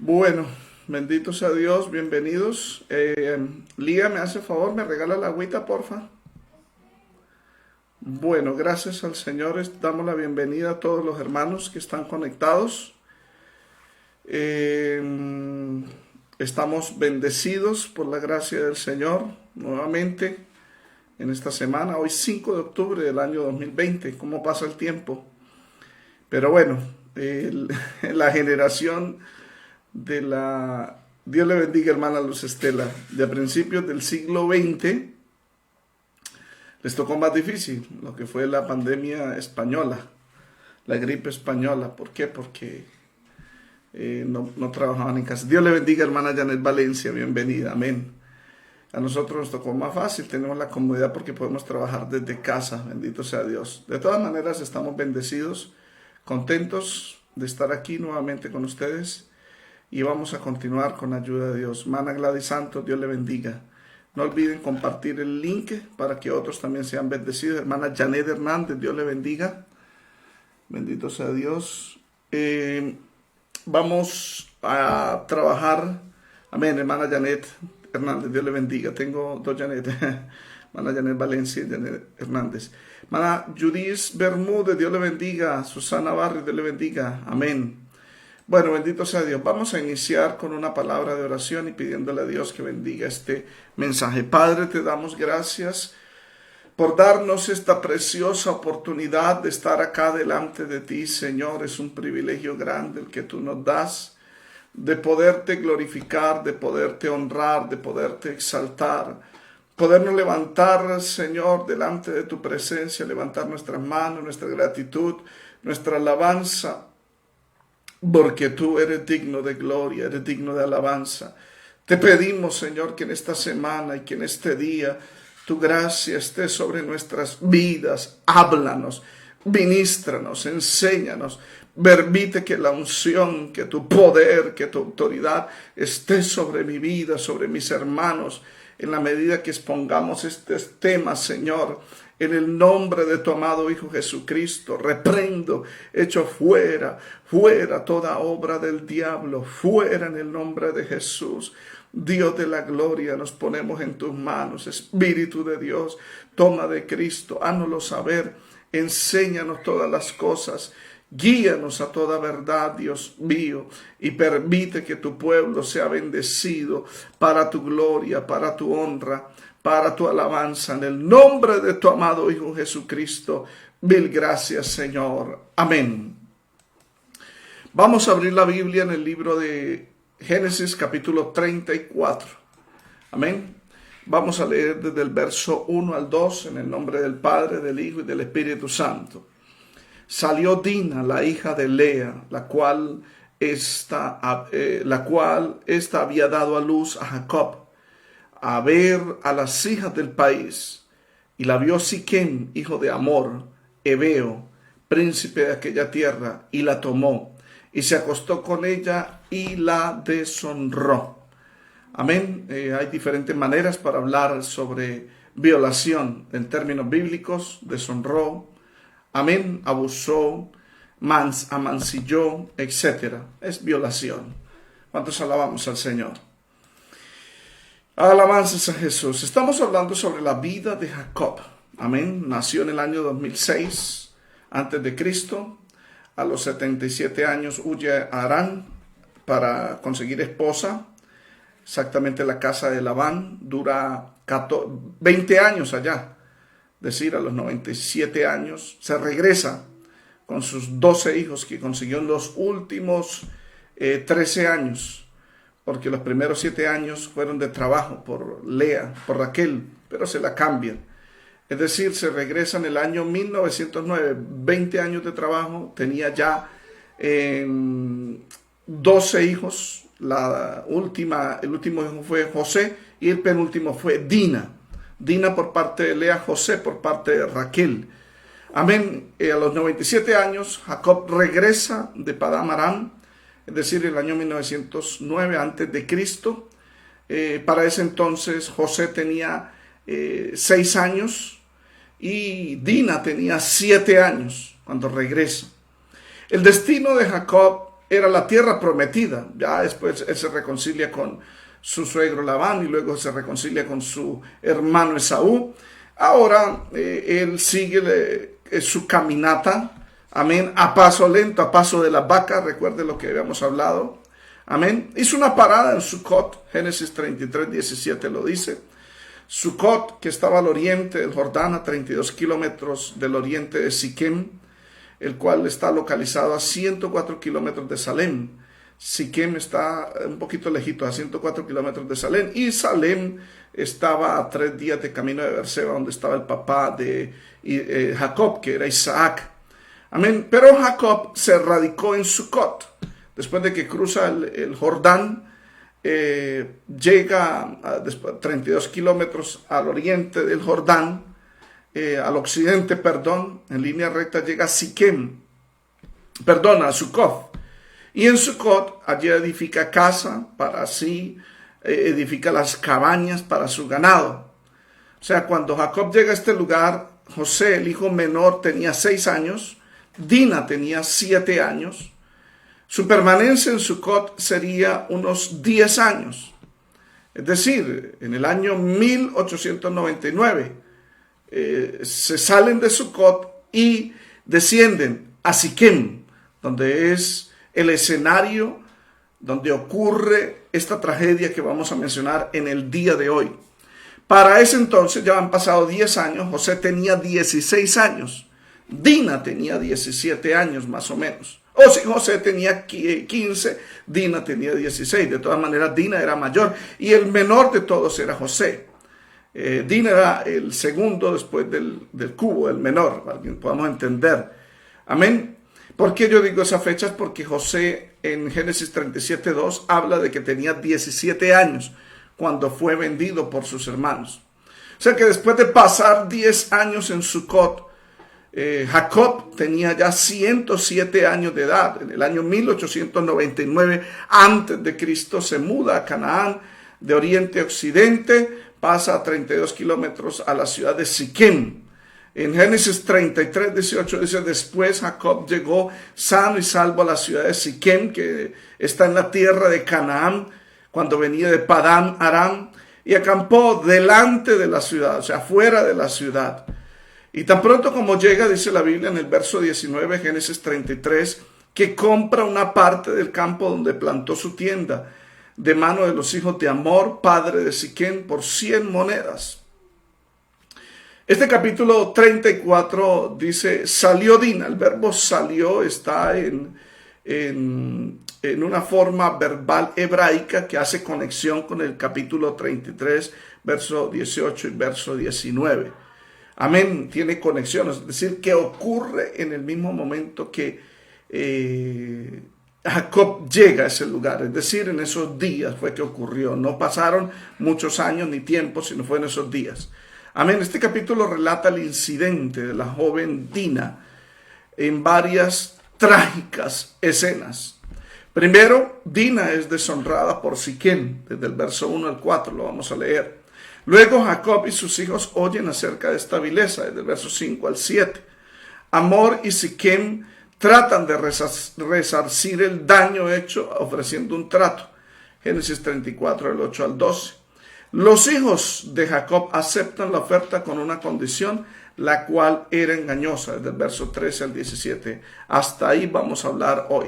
Bueno, bendito sea Dios, bienvenidos. Lía, ¿me hace favor? ¿Me regala la agüita, porfa? Bueno, gracias al Señor. Damos la bienvenida a todos los hermanos que están conectados. Eh, Estamos bendecidos por la gracia del Señor nuevamente en esta semana. Hoy 5 de octubre del año 2020. ¿Cómo pasa el tiempo? Pero bueno, la generación de la... Dios le bendiga, hermana Luz Estela. De principios del siglo XX les tocó más difícil lo que fue la pandemia española, la gripe española. ¿Por qué? Porque no trabajaban en casa. Dios le bendiga, hermana Janet Valencia, bienvenida, amén. A nosotros nos tocó más fácil, tenemos la comodidad porque podemos trabajar desde casa, bendito sea Dios. De todas maneras, estamos bendecidos, contentos de estar aquí nuevamente con ustedes y vamos a continuar con la ayuda de Dios. Hermana Gladys Santos, Dios le bendiga. No olviden compartir el link para que otros también sean bendecidos. Hermana Janet Hernández, Dios le bendiga. Bendito sea Dios. Vamos a trabajar. Amén, hermana Janet Hernández, Dios le bendiga. Tengo dos Janet. Hermana Janet Valencia y Janet Hernández. Hermana Judith Bermúdez, Dios le bendiga. Susana Barrio, Dios le bendiga. Amén. Bueno, bendito sea Dios. Vamos a iniciar con una palabra de oración y pidiéndole a Dios que bendiga este mensaje. Padre, te damos gracias por darnos esta preciosa oportunidad de estar acá delante de ti, Señor. Es un privilegio grande el que tú nos das, de poderte glorificar, de poderte honrar, de poderte exaltar, podernos levantar, Señor, delante de tu presencia, levantar nuestras manos, nuestra gratitud, nuestra alabanza, porque tú eres digno de gloria, eres digno de alabanza. Te pedimos, Señor, que en esta semana y que en este día tu gracia esté sobre nuestras vidas. Háblanos, ministranos, enséñanos. Permite que la unción, que tu poder, que tu autoridad esté sobre mi vida, sobre mis hermanos, en la medida que expongamos estos temas, Señor. En el nombre de tu amado Hijo Jesucristo, reprendo, echo fuera toda obra del diablo, fuera en el nombre de Jesús. Dios de la gloria, nos ponemos en tus manos. Espíritu de Dios, toma de Cristo, hánoslo saber, enséñanos todas las cosas. Guíanos a toda verdad, Dios mío, y permite que tu pueblo sea bendecido para tu gloria, para tu honra, para tu alabanza. En el nombre de tu amado Hijo Jesucristo, mil gracias, Señor. Amén. Vamos a abrir la Biblia en el libro de Génesis capítulo 34. Amén. Vamos a leer desde el verso 1 al 2 en el nombre del Padre, del Hijo y del Espíritu Santo. Salió Dina, la hija de Lea, la cual esta había dado a luz a Jacob, a ver a las hijas del país. Y la vio Siquem, hijo de Amor, Heveo, príncipe de aquella tierra, y la tomó, y se acostó con ella y la deshonró. Amén. Hay diferentes maneras para hablar sobre violación en términos bíblicos. Deshonró, amén, abusó, amancilló, etc. Es violación. ¿Cuántos alabamos al Señor? Alabanzas a Jesús. Estamos hablando sobre la vida de Jacob. Amén. Nació en el año 2006 antes de Cristo. A los 77 años huye a Harán para conseguir esposa. Exactamente la casa de Labán. Dura 20 años allá. Es decir, a los 97 años se regresa con sus 12 hijos que consiguió en los últimos 13 años. Porque los primeros 7 años fueron de trabajo por Lea, por Raquel, pero se la cambian. Es decir, se regresa en el año 1909, 20 años de trabajo, tenía ya 12 hijos, el último hijo fue José y el penúltimo fue Dina. Dina por parte de Lea, José por parte de Raquel. Amén. A los 97 años, Jacob regresa de Padán Aram, es decir, el año 1909 antes de Cristo. Para ese entonces José tenía 6 años y Dina tenía 7 años cuando regresa. El destino de Jacob era la tierra prometida. Ya después él se reconcilia con su suegro Labán y luego se reconcilia con su hermano Esaú. Ahora él sigue su caminata, amén, a paso lento, a paso de la vaca. Recuerde lo que habíamos hablado, amén. Hizo una parada en Sucot, Génesis 33, 17 lo dice. Sucot, que estaba al oriente del Jordán, a 32 kilómetros del oriente de Siquem, el cual está localizado a 104 kilómetros de Salem. Siquem está un poquito lejito, a 104 kilómetros de Salem, y Salem estaba a 3 días de camino de Beerseba, donde estaba el papá de Jacob, que era Isaac. Amén. Pero Jacob se radicó en Sucot. Después de que cruza el Jordán, llega a 32 kilómetros al oriente del Jordán, al occidente, perdón, en línea recta llega a Siquem, perdón, a Sucot. Y en Sucot allí edifica casa para sí, edifica las cabañas para su ganado. O sea, cuando Jacob llega a este lugar, José, el hijo menor, tenía 6 años, Dina tenía 7 años. Su permanencia en Sucot sería unos 10 años. Es decir, en el año 1899 se salen de Sucot y descienden a Siquem, donde es el escenario donde ocurre esta tragedia que vamos a mencionar en el día de hoy. Para ese entonces ya han pasado 10 años, José tenía 16 años, Dina tenía 17 años más o menos. O si José tenía 15, Dina tenía 16. De todas maneras, Dina era mayor y el menor de todos era José. Dina era el segundo después del cubo, el menor, para que podamos entender. Amén. ¿Por qué yo digo esas fechas? Porque José en Génesis 37:2 habla de que tenía 17 años cuando fue vendido por sus hermanos. O sea que después de pasar 10 años en Sucot, Jacob tenía ya 107 años de edad. En el año 1899 antes de Cristo se muda a Canaán de oriente a occidente, pasa a 32 kilómetros a la ciudad de Siquem. En Génesis 33, 18 dice: después Jacob llegó sano y salvo a la ciudad de Siquem, que está en la tierra de Canaán, cuando venía de Padán Aram, y acampó delante de la ciudad, o sea, fuera de la ciudad. Y tan pronto como llega, dice la Biblia en el verso 19, Génesis 33, que compra una parte del campo donde plantó su tienda, de mano de los hijos de Hamor, padre de Siquem, por 100 monedas. Este capítulo 34 dice: salió Dina. El verbo salió está en una forma verbal hebraica que hace conexión con el capítulo 33, verso 18 y verso 19. Amén, tiene conexiones, es decir, que ocurre en el mismo momento que Jacob llega a ese lugar, es decir, en esos días fue que ocurrió. No pasaron muchos años ni tiempo, sino fue en esos días. Amén, este capítulo relata el incidente de la joven Dina en varias trágicas escenas. Primero, Dina es deshonrada por Siquem, desde el verso 1 al 4, lo vamos a leer. Luego Jacob y sus hijos oyen acerca de esta vileza, desde el verso 5 al 7. Hamor y Siquem tratan de resarcir el daño hecho ofreciendo un trato. Génesis 34, del 8 al 12. Los hijos de Jacob aceptan la oferta con una condición, la cual era engañosa, desde el verso 13 al 17. Hasta ahí vamos a hablar hoy.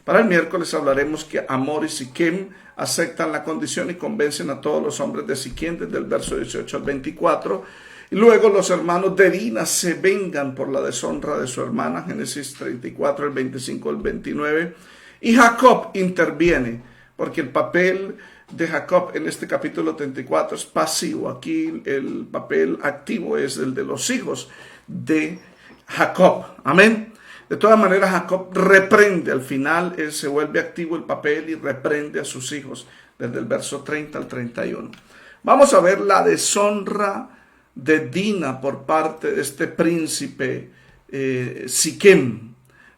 Para el miércoles hablaremos que Hamor y Siquem aceptan la condición y convencen a todos los hombres de Siquem, desde el verso 18 al 24. Y luego los hermanos de Dina se vengan por la deshonra de su hermana, Génesis 34, el 25 al 29. Y Jacob interviene, porque el papel de Jacob en este capítulo 34 es pasivo. Aquí el papel activo es el de los hijos de Jacob. Amén. De todas maneras, Jacob reprende. Al final, él se vuelve activo el papel y reprende a sus hijos, desde el verso 30 al 31. Vamos a ver la deshonra de Dina por parte de este príncipe Siquem.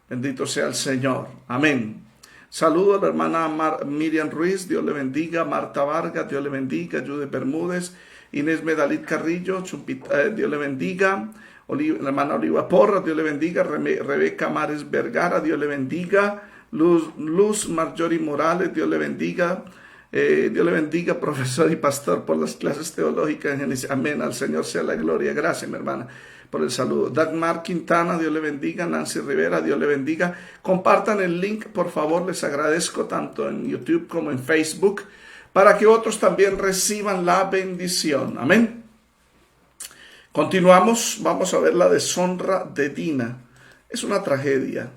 Bendito sea el Señor. Amén. Saludo a la hermana Miriam Ruiz, Dios le bendiga. Marta Vargas, Dios le bendiga. Judith Bermúdez, Inés Medalit Carrillo, Dios le bendiga. La hermana Oliva Porra, Dios le bendiga. Rebeca Mares Vergara, Dios le bendiga. Luz Marjorie Morales, Dios le bendiga. Dios le bendiga, profesor y pastor, por las clases teológicas en Génesis. Amén, al Señor sea la gloria. Gracias, mi hermana, por el saludo. Dagmar Quintana, Dios le bendiga. Nancy Rivera, Dios le bendiga. Compartan el link, por favor, les agradezco tanto en YouTube como en Facebook, para que otros también reciban la bendición. Amén. Continuamos, vamos a ver la deshonra de Dina. Es una tragedia.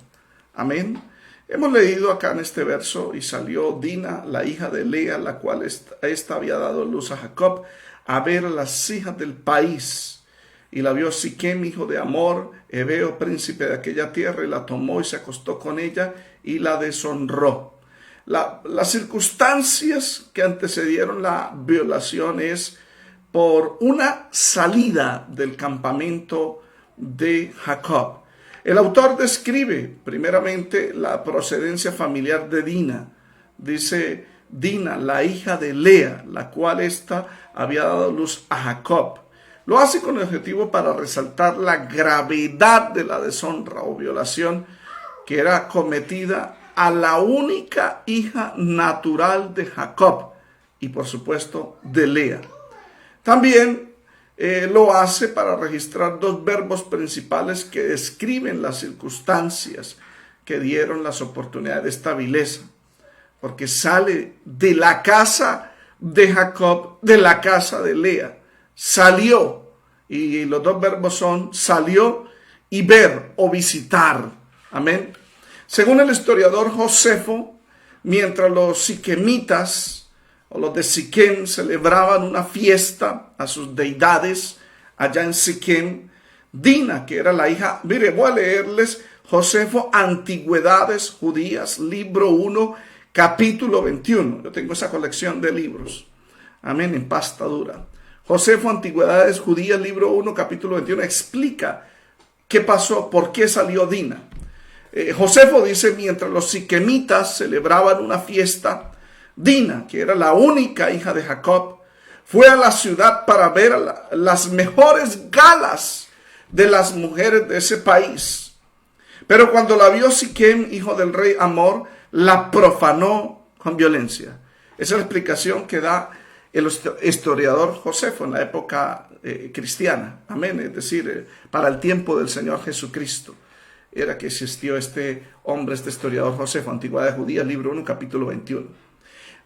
Amén. Hemos leído acá en este verso, y salió Dina, la hija de Lea, la cual esta había dado luz a Jacob, a ver a las hijas del país. Y la vio Siquem, hijo de Amor, Heveo, príncipe de aquella tierra, y la tomó y se acostó con ella y la deshonró. Las circunstancias que antecedieron la violación es por una salida del campamento de Jacob. El autor describe primeramente la procedencia familiar de Dina. Dice Dina, la hija de Lea, la cual ésta había dado luz a Jacob. Lo hace con el objetivo para resaltar la gravedad de la deshonra o violación que era cometida a la única hija natural de Jacob y por supuesto de Lea. También lo hace para registrar dos verbos principales que describen las circunstancias que dieron las oportunidades de esta vileza, porque sale de la casa de Jacob, de la casa de Lea, salió, y los dos verbos son salió y ver o visitar. Amén. Según el historiador Josefo, mientras los siquemitas o los de Siquem celebraban una fiesta a sus deidades allá en Siquem, Dina, que era la hija, mire, voy a leerles Josefo, Antigüedades Judías, libro 1, capítulo 21. Yo tengo esa colección de libros. Amén, en pasta dura. Josefo, Antigüedades Judías, libro 1, capítulo 21, explica qué pasó, por qué salió Dina. Josefo dice, mientras los siquemitas celebraban una fiesta, Dina, que era la única hija de Jacob, fue a la ciudad para ver las mejores galas de las mujeres de ese país. Pero cuando la vio Siquem, hijo del rey Amor, la profanó con violencia. Esa es la explicación que da el historiador Josefo en la época cristiana. Amén. Es decir, para el tiempo del Señor Jesucristo era que existió este hombre, este historiador Josefo, Antigüedades Judías, libro 1, capítulo 21.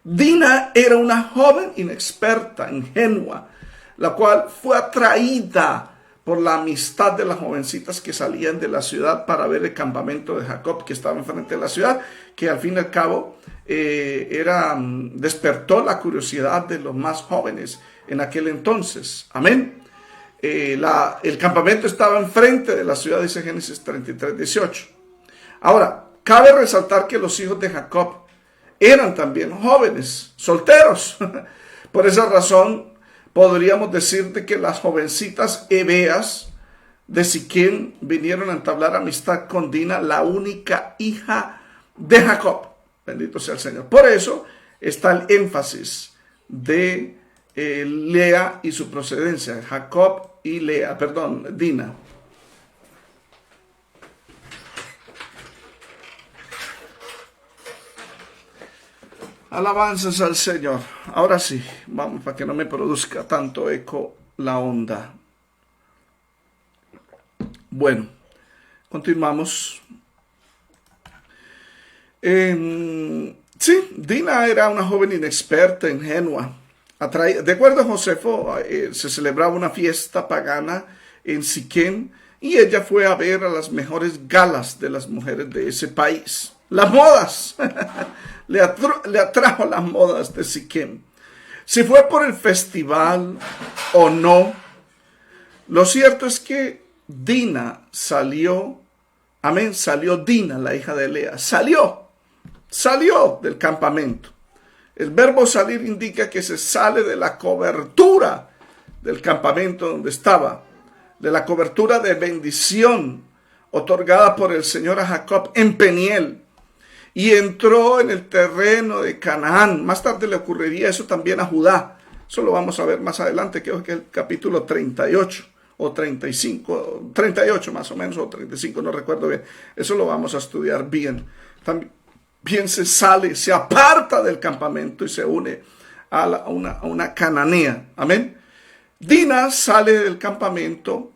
Dina era una joven inexperta, ingenua, la cual fue atraída por la amistad de las jovencitas que salían de la ciudad para ver el campamento de Jacob que estaba enfrente de la ciudad, que al fin y al cabo despertó la curiosidad de los más jóvenes en aquel entonces. Amén. El campamento estaba enfrente de la ciudad, dice Génesis 33, 18. Ahora, cabe resaltar que los hijos de Jacob eran también jóvenes, solteros. Por esa razón, podríamos decirte que las jovencitas heveas de Siquem vinieron a entablar amistad con Dina, la única hija de Jacob. Bendito sea el Señor. Por eso está el énfasis de Lea y su procedencia. Jacob y Dina. Alabanzas al Señor. Ahora sí, vamos, para que no me produzca tanto eco la onda. Bueno, continuamos. Sí, Dina era una joven inexperta, ingenua. De acuerdo a Josefo, se celebraba una fiesta pagana en Siquem y ella fue a ver a las mejores galas de las mujeres de ese país. Las modas. Le atrajo las modas de Siquem. Si fue por el festival o no, lo cierto es que Dina salió, amén, salió Dina, la hija de Lea, salió del campamento. El verbo salir indica que se sale de la cobertura del campamento donde estaba, de la cobertura de bendición otorgada por el Señor a Jacob en Peniel, y entró en el terreno de Canaán. Más tarde le ocurriría eso también a Judá. Eso lo vamos a ver más adelante, creo que es el capítulo 38 o 35, 38 más o menos, o 35, no recuerdo bien. Eso lo vamos a estudiar bien. bien se sale, se aparta del campamento y se une a una cananea. Amén. Dina sale del campamento,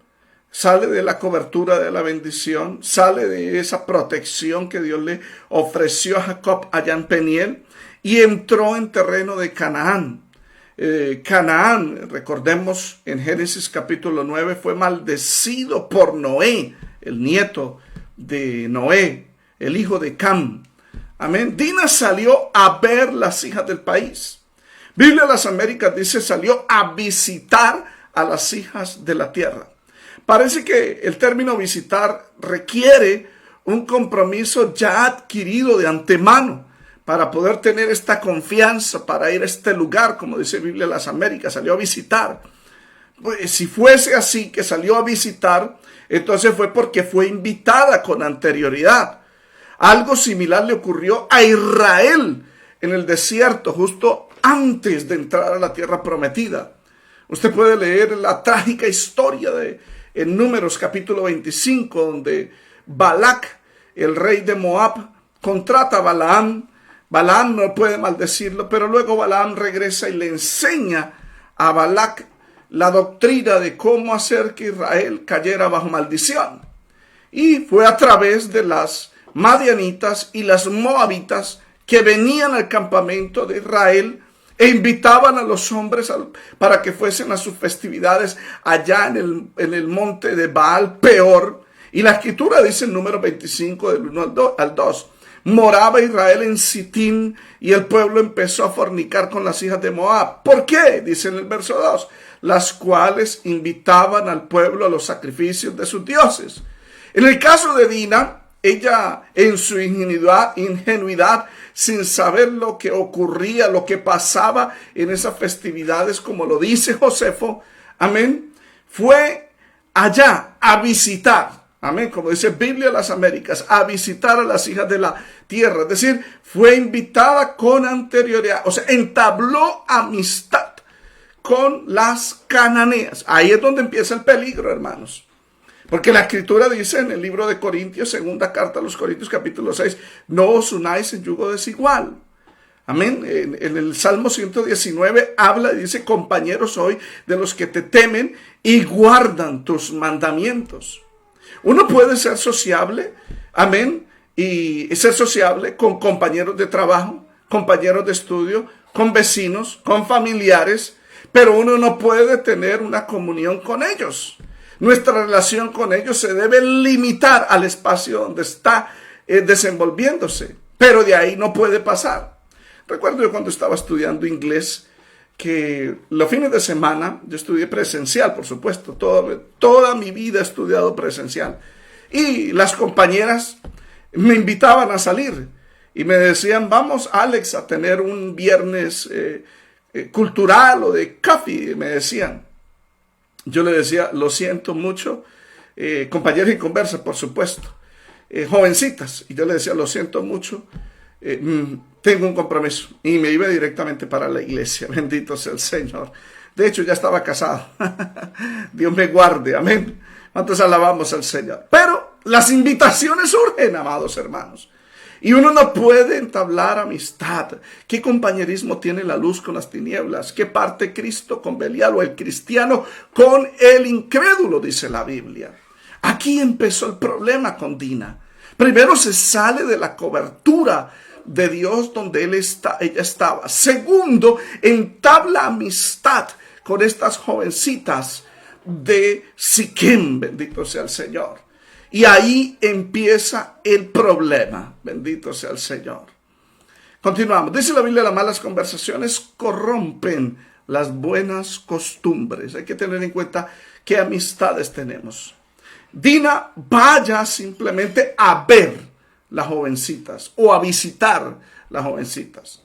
sale de la cobertura de la bendición, sale de esa protección que Dios le ofreció a Jacob allá en Peniel y entró en terreno de Canaán. Canaán, recordemos en Génesis capítulo 9, fue maldecido por Noé, el nieto de Noé, el hijo de Cam. Amén. Dina salió a ver las hijas del país. Biblia de las Américas dice salió a visitar a las hijas de la tierra. Parece que el término visitar requiere un compromiso ya adquirido de antemano para poder tener esta confianza para ir a este lugar, como dice Biblia de las Américas, salió a visitar. Pues, si fuese así, que salió a visitar, entonces fue porque fue invitada con anterioridad. Algo similar le ocurrió a Israel en el desierto, justo antes de entrar a la tierra prometida. Usted puede leer la trágica historia en Números capítulo 25, donde Balac, el rey de Moab, contrata a Balaam. Balaam no puede maldecirlo, pero luego Balaam regresa y le enseña a Balac la doctrina de cómo hacer que Israel cayera bajo maldición. Y fue a través de las madianitas y las moabitas que venían al campamento de Israel e invitaban a los hombres para que fuesen a sus festividades allá en el monte de Baal Peor. Y la escritura dice en Número 25 del 1 al 2. Moraba Israel en Sitín y el pueblo empezó a fornicar con las hijas de Moab. ¿Por qué? Dice en el verso 2. Las cuales invitaban al pueblo a los sacrificios de sus dioses. En el caso de Dina, ella en su ingenuidad, sin saber lo que ocurría, lo que pasaba en esas festividades, como lo dice Josefo, amén, fue allá a visitar, amén, como dice Biblia de las Américas, a visitar a las hijas de la tierra, es decir, fue invitada con anterioridad, o sea, entabló amistad con las cananeas. Ahí es donde empieza el peligro, hermanos. Porque la escritura dice en el libro de Corintios, segunda carta a los Corintios capítulo 6, no os unáis en yugo desigual. Amén. En el Salmo 119 habla y dice, compañeros soy de los que te temen y guardan tus mandamientos. Uno puede ser sociable, amén, y ser sociable con compañeros de trabajo, compañeros de estudio, con vecinos, con familiares, pero uno no puede tener una comunión con ellos. Nuestra relación con ellos se debe limitar al espacio donde está desenvolviéndose, pero de ahí no puede pasar. Recuerdo yo cuando estaba estudiando inglés, que los fines de semana, yo estudié presencial, por supuesto, toda mi vida he estudiado presencial, y las compañeras me invitaban a salir, y me decían, vamos Alex a tener un viernes cultural o de coffee, me decían. Yo le decía, lo siento mucho, compañeras en conversa, por supuesto, jovencitas, y yo le decía, lo siento mucho, tengo un compromiso, y me iba directamente para la iglesia, bendito sea el Señor. De hecho, ya estaba casado, Dios me guarde, amén. ¿Cuántos alabamos al Señor? Pero las invitaciones surgen, amados hermanos. Y uno no puede entablar amistad. ¿Qué compañerismo tiene la luz con las tinieblas? ¿Qué parte Cristo con Belial o el cristiano con el incrédulo? Dice la Biblia. Aquí empezó el problema con Dina. Primero se sale de la cobertura de Dios donde ella estaba. Segundo, entabla amistad con estas jovencitas de Siquem. Bendito sea el Señor. Y ahí empieza el problema. Bendito sea el Señor. Continuamos. Dice la Biblia, las malas conversaciones corrompen las buenas costumbres. Hay que tener en cuenta qué amistades tenemos. Dina vaya simplemente a ver las jovencitas o a visitar las jovencitas.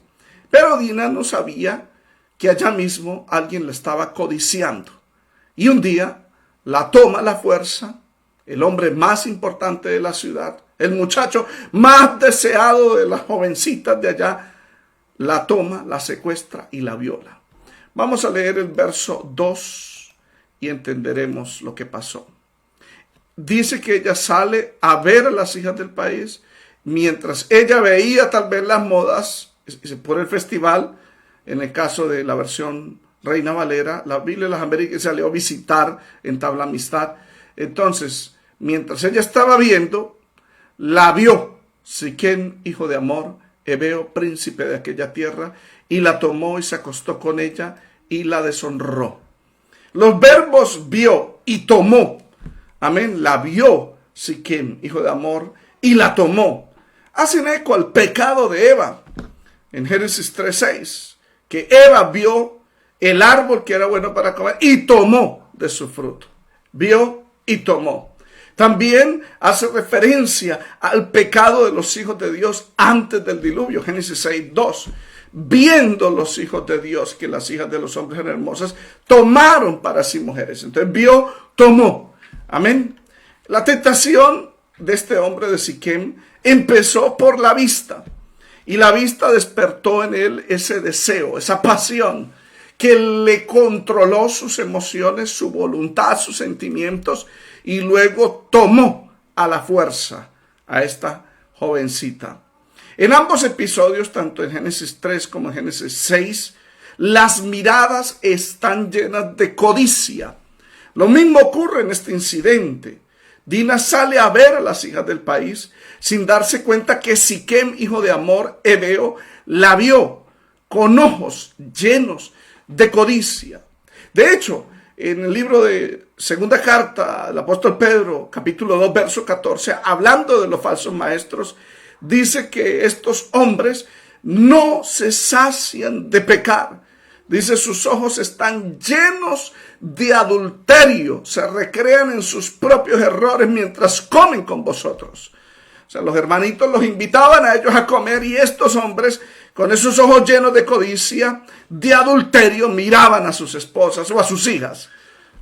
Pero Dina no sabía que allá mismo alguien la estaba codiciando. Y un día la toma a la fuerza. El hombre más importante de la ciudad, el muchacho más deseado de las jovencitas de allá, la toma, la secuestra y la viola. Vamos a leer el verso 2 y entenderemos lo que pasó. Dice que ella sale a ver a las hijas del país mientras ella veía tal vez las modas por el festival, en el caso de la versión Reina Valera, la Biblia de las Américas salió a visitar, entabla amistad. Entonces, mientras ella estaba viendo, la vio Siquem, hijo de Hamor, heveo, príncipe de aquella tierra, y la tomó y se acostó con ella y la deshonró. Los verbos vio y tomó, amén, la vio Siquem, hijo de Hamor, y la tomó, hacen eco al pecado de Eva en Génesis 3:6, que Eva vio el árbol que era bueno para comer y tomó de su fruto. Vio y tomó. También hace referencia al pecado de los hijos de Dios antes del diluvio. Génesis 6:2. Viendo los hijos de Dios que las hijas de los hombres eran hermosas, tomaron para sí mujeres. Entonces vio, tomó. Amén. La tentación de este hombre de Siquem empezó por la vista. Y la vista despertó en él ese deseo, esa pasión, que le controló sus emociones, su voluntad, sus sentimientos, y luego tomó a la fuerza a esta jovencita. En ambos episodios, tanto en Génesis 3 como en Génesis 6, las miradas están llenas de codicia. Lo mismo ocurre en este incidente. Dina sale a ver a las hijas del país sin darse cuenta que Siquem, hijo de Hamor, heveo, la vio con ojos llenos de codicia. De hecho, en el libro de segunda carta del apóstol Pedro, capítulo 2, verso 14, hablando de los falsos maestros, dice que estos hombres no se sacian de pecar. Dice, sus ojos están llenos de adulterio, se recrean en sus propios errores mientras comen con vosotros. O sea, los hermanitos los invitaban a ellos a comer y estos hombres, con esos ojos llenos de codicia, de adulterio, miraban a sus esposas o a sus hijas.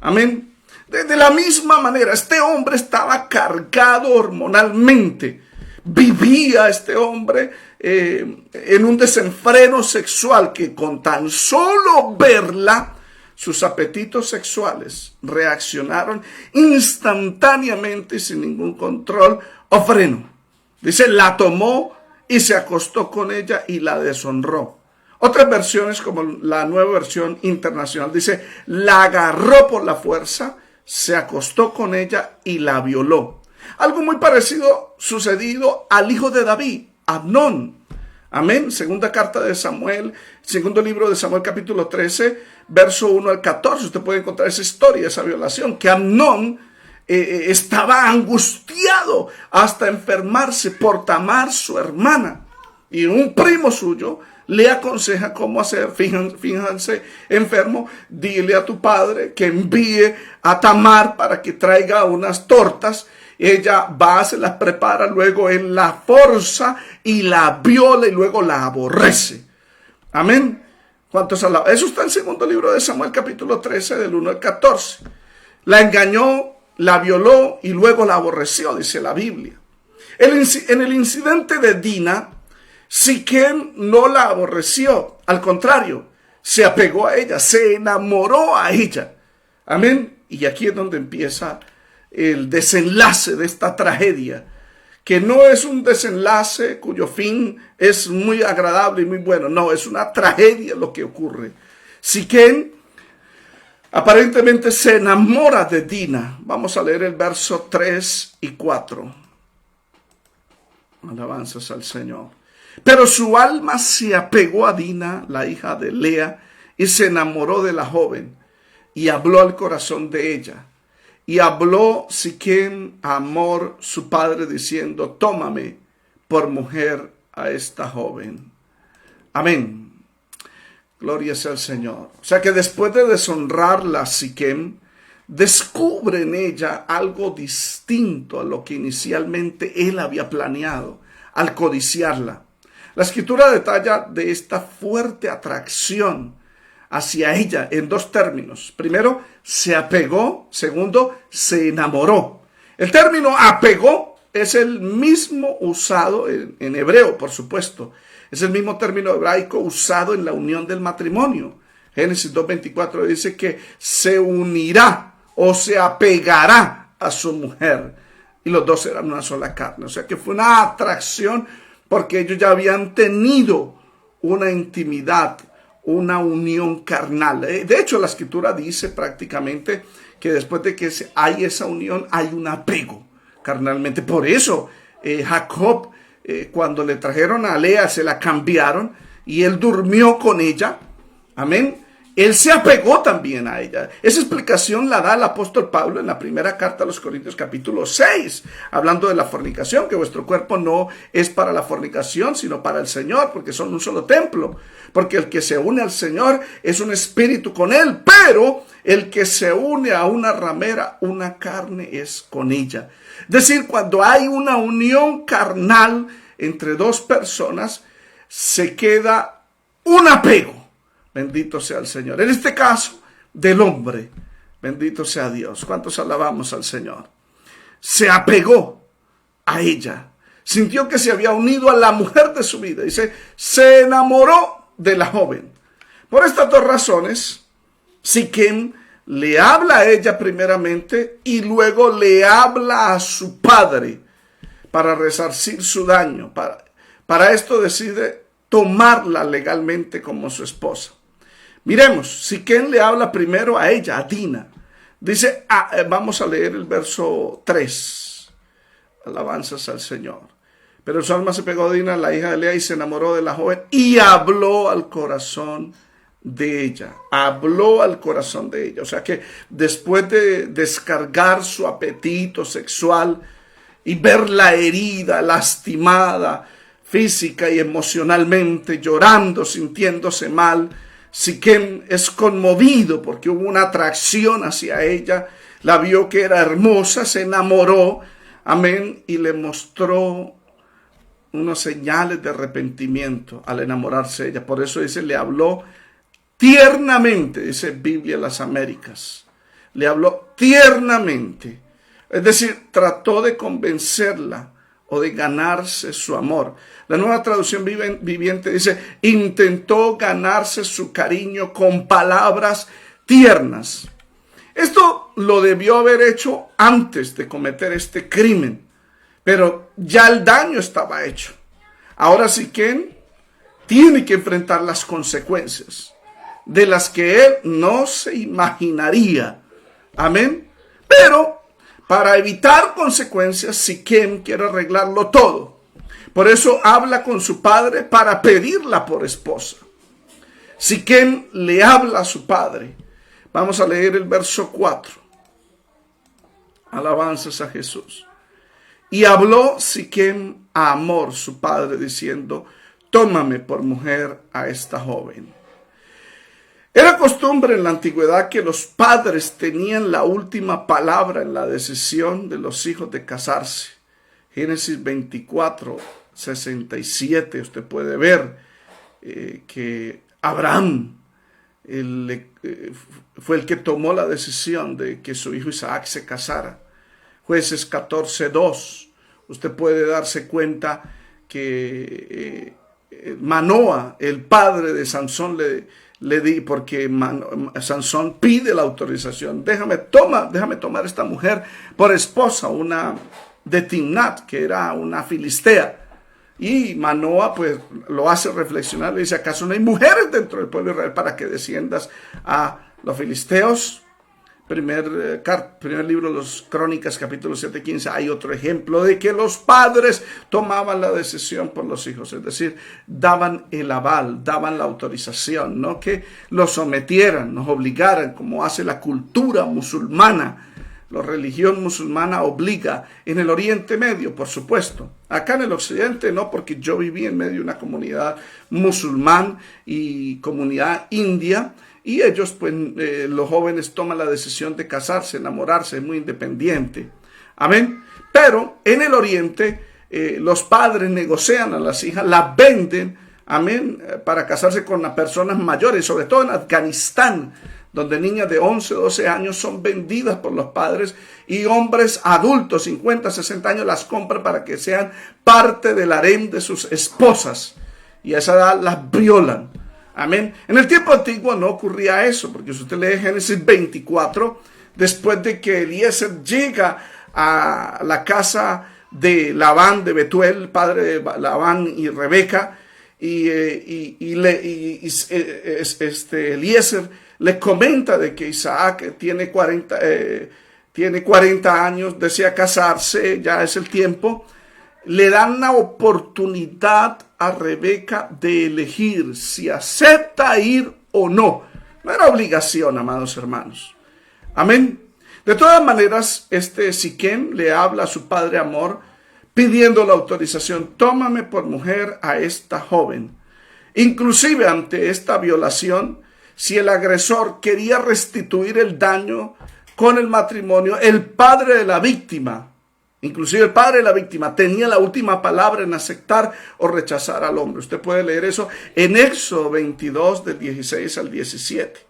Amén. De la misma manera, este hombre estaba cargado hormonalmente. Vivía este hombre en un desenfreno sexual que con tan solo verla, sus apetitos sexuales reaccionaron instantáneamente sin ningún control o freno. Dice, la tomó y se acostó con ella y la deshonró. Otras versiones, como la Nueva Versión Internacional, dice, la agarró por la fuerza, se acostó con ella y la violó. Algo muy parecido sucedido al hijo de David, Amnón. Amén. Segunda carta de Samuel, segundo libro de Samuel, capítulo 13, verso 1 al 14. Usted puede encontrar esa historia, esa violación, que Amnón estaba angustiado hasta enfermarse por Tamar, su hermana. Y un primo suyo le aconseja cómo hacer. Fíjense, enfermo, dile a tu padre que envíe a Tamar para que traiga unas tortas. Ella va, se las prepara, luego él la forza y la viola y luego la aborrece. Amén. ¿Cuántos alaban? Eso está en el segundo libro de Samuel, capítulo 13, del 1 al 14. La engañó, la violó y luego la aborreció, dice la Biblia. En el incidente de Dina, Siquem no la aborreció, al contrario, se apegó a ella, se enamoró a ella. Amén. Y aquí es donde empieza el desenlace de esta tragedia, que no es un desenlace cuyo fin es muy agradable y muy bueno. No, es una tragedia lo que ocurre. Siquem aparentemente se enamora de Dina. Vamos a leer el verso 3 y 4. Alabanzas al Señor. Pero su alma se apegó a Dina, la hija de Lea, y se enamoró de la joven, y habló al corazón de ella. Y habló Siquem a Hamor, su padre, diciendo, tómame por mujer a esta joven. Amén. Gloria sea al Señor. O sea que después de deshonrarla, Siquem descubre en ella algo distinto a lo que inicialmente él había planeado al codiciarla. La escritura detalla de esta fuerte atracción hacia ella en dos términos. Primero, se apegó. Segundo, se enamoró. El término apegó es el mismo usado en hebreo, por supuesto. Es el mismo término hebraico usado en la unión del matrimonio. Génesis 2:24 dice que se unirá o se apegará a su mujer. y los dos eran una sola carne. O sea que fue una atracción porque ellos ya habían tenido una intimidad, una unión carnal. De hecho, la escritura dice prácticamente que después de que hay esa unión, hay un apego carnalmente. Por eso Jacob, cuando le trajeron a Lea, se la cambiaron y él durmió con ella. Amén. Él se apegó también a ella. Esa explicación la da el apóstol Pablo en la primera carta a los Corintios capítulo 6, hablando de la fornicación, que vuestro cuerpo no es para la fornicación, sino para el Señor, porque son un solo templo. Porque el que se une al Señor es un espíritu con Él, pero el que se une a una ramera, una carne es con ella. Es decir, cuando hay una unión carnal entre dos personas, se queda un apego. Bendito sea el Señor. En este caso, del hombre, bendito sea Dios. ¿Cuántos alabamos al Señor? Se apegó a ella. Sintió que se había unido a la mujer de su vida. Dice, se enamoró de la joven. Por estas dos razones, Siquem le habla a ella primeramente y luego le habla a su padre para resarcir su daño. Para esto decide tomarla legalmente como su esposa. Miremos, Siquem le habla primero a ella, a Dina. Dice, vamos a leer el verso 3. Alabanzas al Señor. Pero su alma se pegó a Dina, la hija de Lea, y se enamoró de la joven y habló al corazón de ella. Habló al corazón de ella. O sea que después de descargar su apetito sexual y verla herida, lastimada, física y emocionalmente, llorando, sintiéndose mal, Siquem es conmovido porque hubo una atracción hacia ella, la vio que era hermosa, se enamoró, amén, y le mostró unas señales de arrepentimiento al enamorarse de ella. Por eso dice, le habló tiernamente, dice Biblia Las Américas, le habló tiernamente, es decir, trató de convencerla o de ganarse su amor. La Nueva Traducción Viviente dice, intentó ganarse su cariño con palabras tiernas. Esto lo debió haber hecho antes de cometer este crimen, pero ya el daño estaba hecho. Ahora Siquem tiene que enfrentar las consecuencias de las que él no se imaginaría. Amén. Pero para evitar consecuencias, Siquem quiere arreglarlo todo. Por eso habla con su padre para pedirla por esposa. Siquem le habla a su padre. Vamos a leer el verso 4. Alabanzas a Jesús. Y habló Siquem a Hamor, su padre, diciendo, tómame por mujer a esta joven. Era costumbre en la antigüedad que los padres tenían la última palabra en la decisión de los hijos de casarse. Génesis 24, 67, usted puede ver que Abraham fue el que tomó la decisión de que su hijo Isaac se casara. Jueces 14, 2, usted puede darse cuenta que Manoa, el padre de Sansón, le di, porque Sansón pide la autorización, déjame tomar esta mujer por esposa, una de Timnat, que era una filistea. Y Manoa pues lo hace reflexionar, le dice, ¿acaso no hay mujeres dentro del pueblo de Israel para que desciendas a los filisteos? Primer libro de los Crónicas, capítulo 7:15, hay otro ejemplo de que los padres tomaban la decisión por los hijos, es decir, daban el aval, daban la autorización, no que los sometieran, nos obligaran, como hace la cultura musulmana. La religión musulmana obliga en el Oriente Medio, por supuesto. Acá en el Occidente no, porque yo viví en medio de una comunidad musulmán y comunidad india. Y ellos, pues, los jóvenes toman la decisión de casarse, enamorarse, es muy independiente. Amén. Pero en el Oriente, los padres negocian a las hijas, las venden, amén, para casarse con las personas mayores, sobre todo en Afganistán, donde niñas de 11, 12 años son vendidas por los padres y hombres adultos, 50, 60 años, las compran para que sean parte del harem de sus esposas. Y a esa edad las violan. Amén. En el tiempo antiguo no ocurría eso, porque si usted lee Génesis 24, después de que Eliezer llega a la casa de Labán, de Betuel, padre de Labán y Rebeca, Eliezer le comenta de que Isaac tiene 40 años, desea casarse, ya es el tiempo. Le dan la oportunidad a Rebeca de elegir si acepta ir o no. No era obligación, amados hermanos. Amén. De todas maneras, Siquem le habla a su padre Hamor pidiendo la autorización. Tómame por mujer a esta joven. Inclusive ante esta violación, si el agresor quería restituir el daño con el matrimonio, el padre de la víctima, inclusive el padre de la víctima, tenía la última palabra en aceptar o rechazar al hombre. Usted puede leer eso en Éxodo 22, del 16 al 17.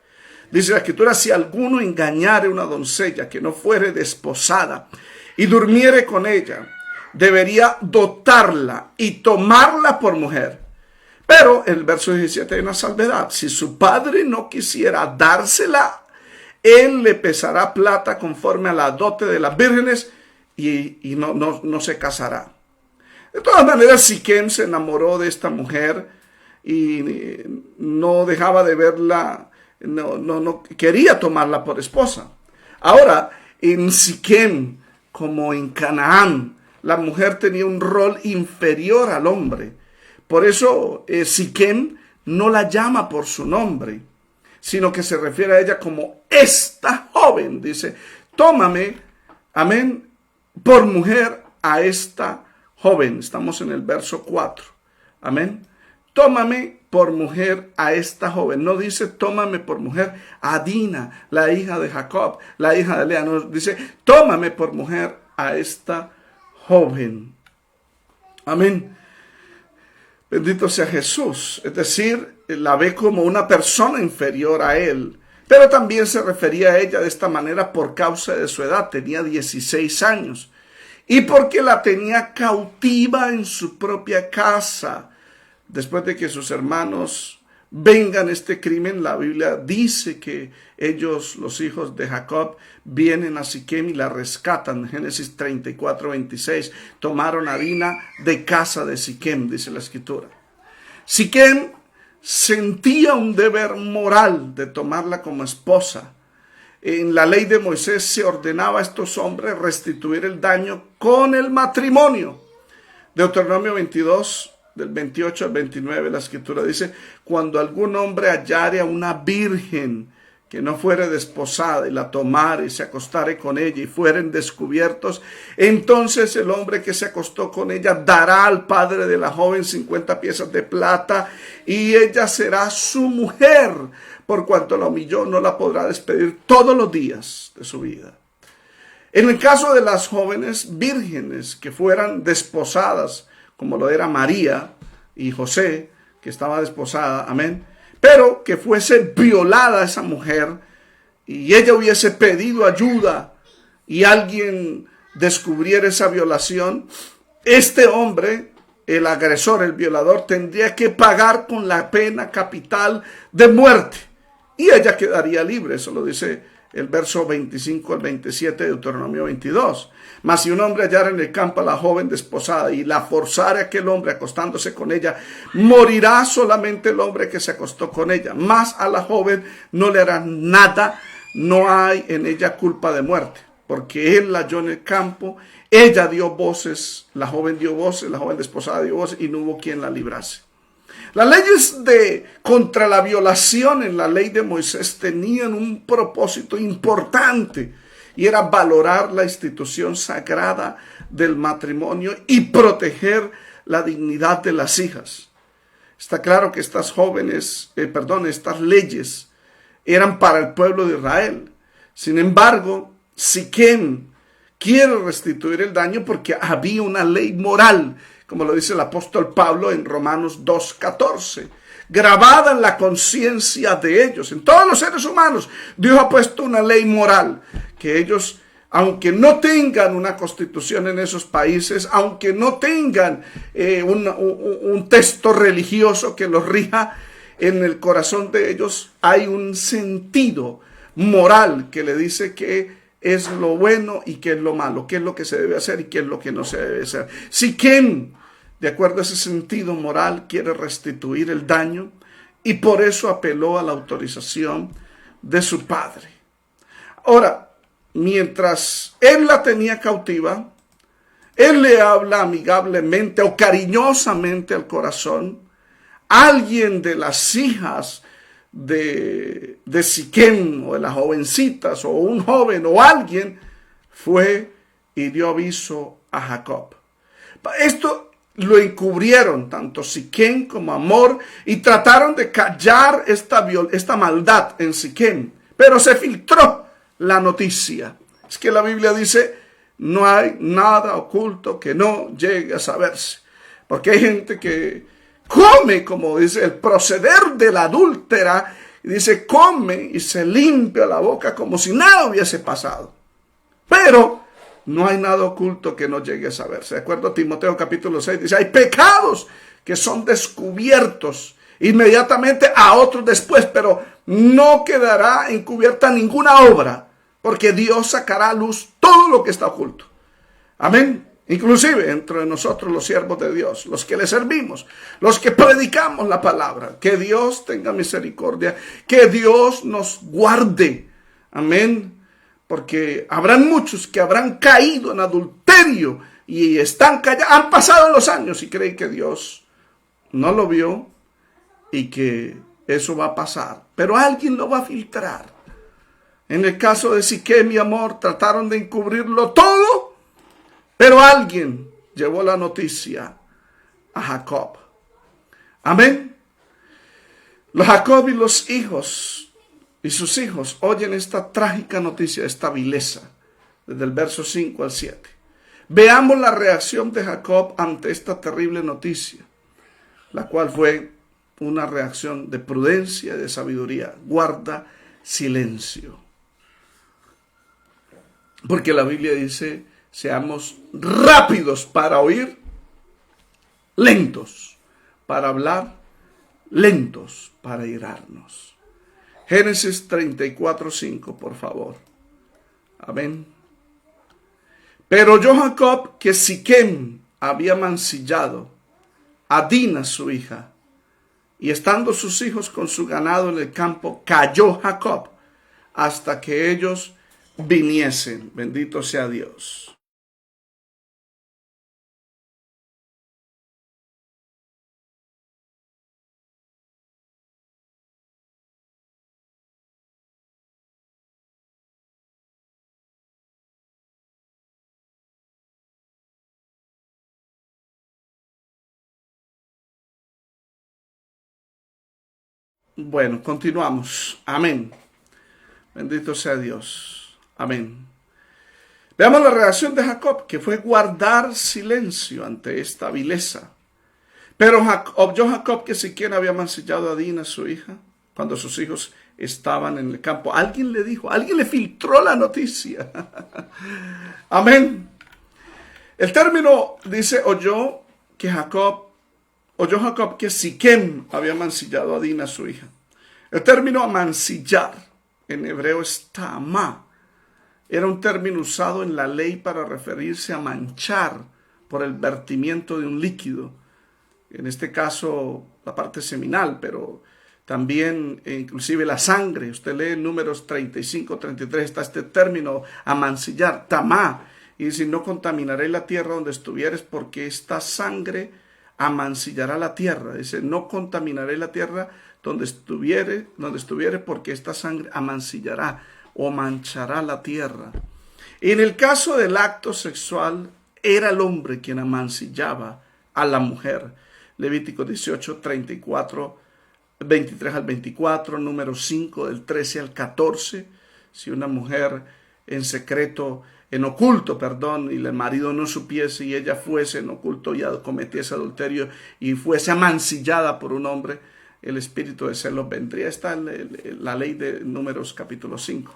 Dice la Escritura: si alguno engañare a una doncella que no fuere desposada y durmiere con ella, debería dotarla y tomarla por mujer. Pero el verso 17 hay una salvedad: si su padre no quisiera dársela, él le pesará plata conforme a la dote de las vírgenes y no se casará. De todas maneras, Siquem se enamoró de esta mujer y no dejaba de verla, no quería tomarla por esposa. Ahora, en Siquem, como en Canaán, la mujer tenía un rol inferior al hombre. Por eso Siquem no la llama por su nombre, sino que se refiere a ella como esta joven. Dice: tómame, amén, por mujer a esta joven. Estamos en el verso 4. Amén. Tómame por mujer a esta joven. No dice tómame por mujer a Dina, la hija de Jacob, la hija de Lea. No, dice tómame por mujer a esta joven. Amén. Bendito sea Jesús. Es decir, la ve como una persona inferior a él. Pero también se refería a ella de esta manera por causa de su edad. Tenía 16 años. Y porque la tenía cautiva en su propia casa. Después de que sus hermanos vengan este crimen, la Biblia dice que ellos, los hijos de Jacob, vienen a Siquem y la rescatan. Génesis 34, 26. Tomaron a Dina de casa de Siquem, dice la Escritura. Siquem sentía un deber moral de tomarla como esposa. En la ley de Moisés se ordenaba a estos hombres restituir el daño con el matrimonio. Deuteronomio 22, del 28 al 29, la Escritura dice: cuando algún hombre hallare a una virgen que no fuere desposada y la tomare y se acostare con ella y fueren descubiertos, entonces el hombre que se acostó con ella dará al padre de la joven 50 piezas de plata y ella será su mujer. Por cuanto la humilló, no la podrá despedir todos los días de su vida. En el caso de las jóvenes vírgenes que fueran desposadas, como lo era María y José, que estaba desposada, amén, pero que fuese violada esa mujer y ella hubiese pedido ayuda y alguien descubriera esa violación, este hombre, el agresor, el violador, tendría que pagar con la pena capital de muerte y ella quedaría libre. Eso lo dice el verso 25 al 27 de Deuteronomio 22. Mas si un hombre hallara en el campo a la joven desposada y la forzara a aquel hombre acostándose con ella, morirá solamente el hombre que se acostó con ella. Mas a la joven no le hará nada, no hay en ella culpa de muerte, porque él la halló en el campo, ella dio voces, la joven desposada dio voces y no hubo quien la librase. Las leyes contra la violación en la ley de Moisés tenían un propósito importante y era valorar la institución sagrada del matrimonio y proteger la dignidad de las hijas. Está claro que estas leyes eran para el pueblo de Israel. Sin embargo, Siquem quiere restituir el daño porque había una ley moral, como lo dice el apóstol Pablo en Romanos 2:14, grabada en la conciencia de ellos. En todos los seres humanos, Dios ha puesto una ley moral que ellos, aunque no tengan una constitución en esos países, aunque no tengan un texto religioso que los rija, en el corazón de ellos hay un sentido moral que le dice que es lo bueno y qué es lo malo, qué es lo que se debe hacer y qué es lo que no se debe hacer. Siquem, de acuerdo a ese sentido moral, quiere restituir el daño y por eso apeló a la autorización de su padre. Ahora, mientras él la tenía cautiva, él le habla amigablemente o cariñosamente al corazón. Alguien de las hijas de Siquem o de las jovencitas o un joven o alguien fue y dio aviso a Jacob. Esto lo encubrieron tanto Siquem como Hamor y trataron de callar esta maldad en Siquem, pero se filtró la noticia. Es que la Biblia dice, no hay nada oculto que no llegue a saberse, porque hay gente que come, como dice, el proceder de la adúltera, y dice, come y se limpia la boca como si nada hubiese pasado. Pero no hay nada oculto que no llegue a saberse. De acuerdo a Timoteo capítulo 6, dice, hay pecados que son descubiertos inmediatamente a otros después, pero no quedará encubierta ninguna obra, porque Dios sacará a luz todo lo que está oculto. Amén. Inclusive entre nosotros los siervos de Dios, los que le servimos, los que predicamos la palabra. Que Dios tenga misericordia, que Dios nos guarde. Amén. Porque habrán muchos que habrán caído en adulterio y están callados, han pasado los años y creen que Dios no lo vio y que eso va a pasar. Pero alguien lo va a filtrar. En el caso de Siquem y Hamor trataron de encubrirlo todo, pero alguien llevó la noticia a Jacob. Amén. Los Jacob y los hijos y sus hijos oyen esta trágica noticia, esta vileza, desde el verso 5 al 7. Veamos la reacción de Jacob ante esta terrible noticia, la cual fue una reacción de prudencia y de sabiduría. Guarda silencio. Porque la Biblia dice, seamos rápidos para oír, lentos para hablar, lentos para irarnos. Génesis 34:5, por favor. Amén. Pero oyó Jacob que Siquem había mancillado a Dina su hija, y estando sus hijos con su ganado en el campo, cayó Jacob hasta que ellos viniesen. Bendito sea Dios. Bueno, continuamos. Amén. Bendito sea Dios. Amén. Veamos la reacción de Jacob, que fue guardar silencio ante esta vileza. Pero oyó Jacob que siquiera había mancillado a Dina, su hija, cuando sus hijos estaban en el campo. Alguien le dijo, alguien le filtró la noticia. Amén. El término dice, oyó Jacob que Siquem había mancillado a Dina, su hija. El término amancillar en hebreo es tamá. Era un término usado en la ley para referirse a manchar por el vertimiento de un líquido. En este caso, la parte seminal, pero también inclusive la sangre. Usted lee en Números 35, 33, está este término amancillar, tamá. Y dice, no contaminaré la tierra donde estuvieres, porque esta sangre amancillará la tierra. Dice, no contaminaré la tierra donde estuviere, porque esta sangre amancillará o manchará la tierra. Y en el caso del acto sexual, era el hombre quien amancillaba a la mujer. Levítico 18, 34, 23 al 24, número 5, del 13 al 14. Si una mujer en oculto, y el marido no supiese y ella fuese en oculto y cometiese adulterio y fuese amancillada por un hombre, el espíritu de celos vendría. Está la ley de Números capítulo 5.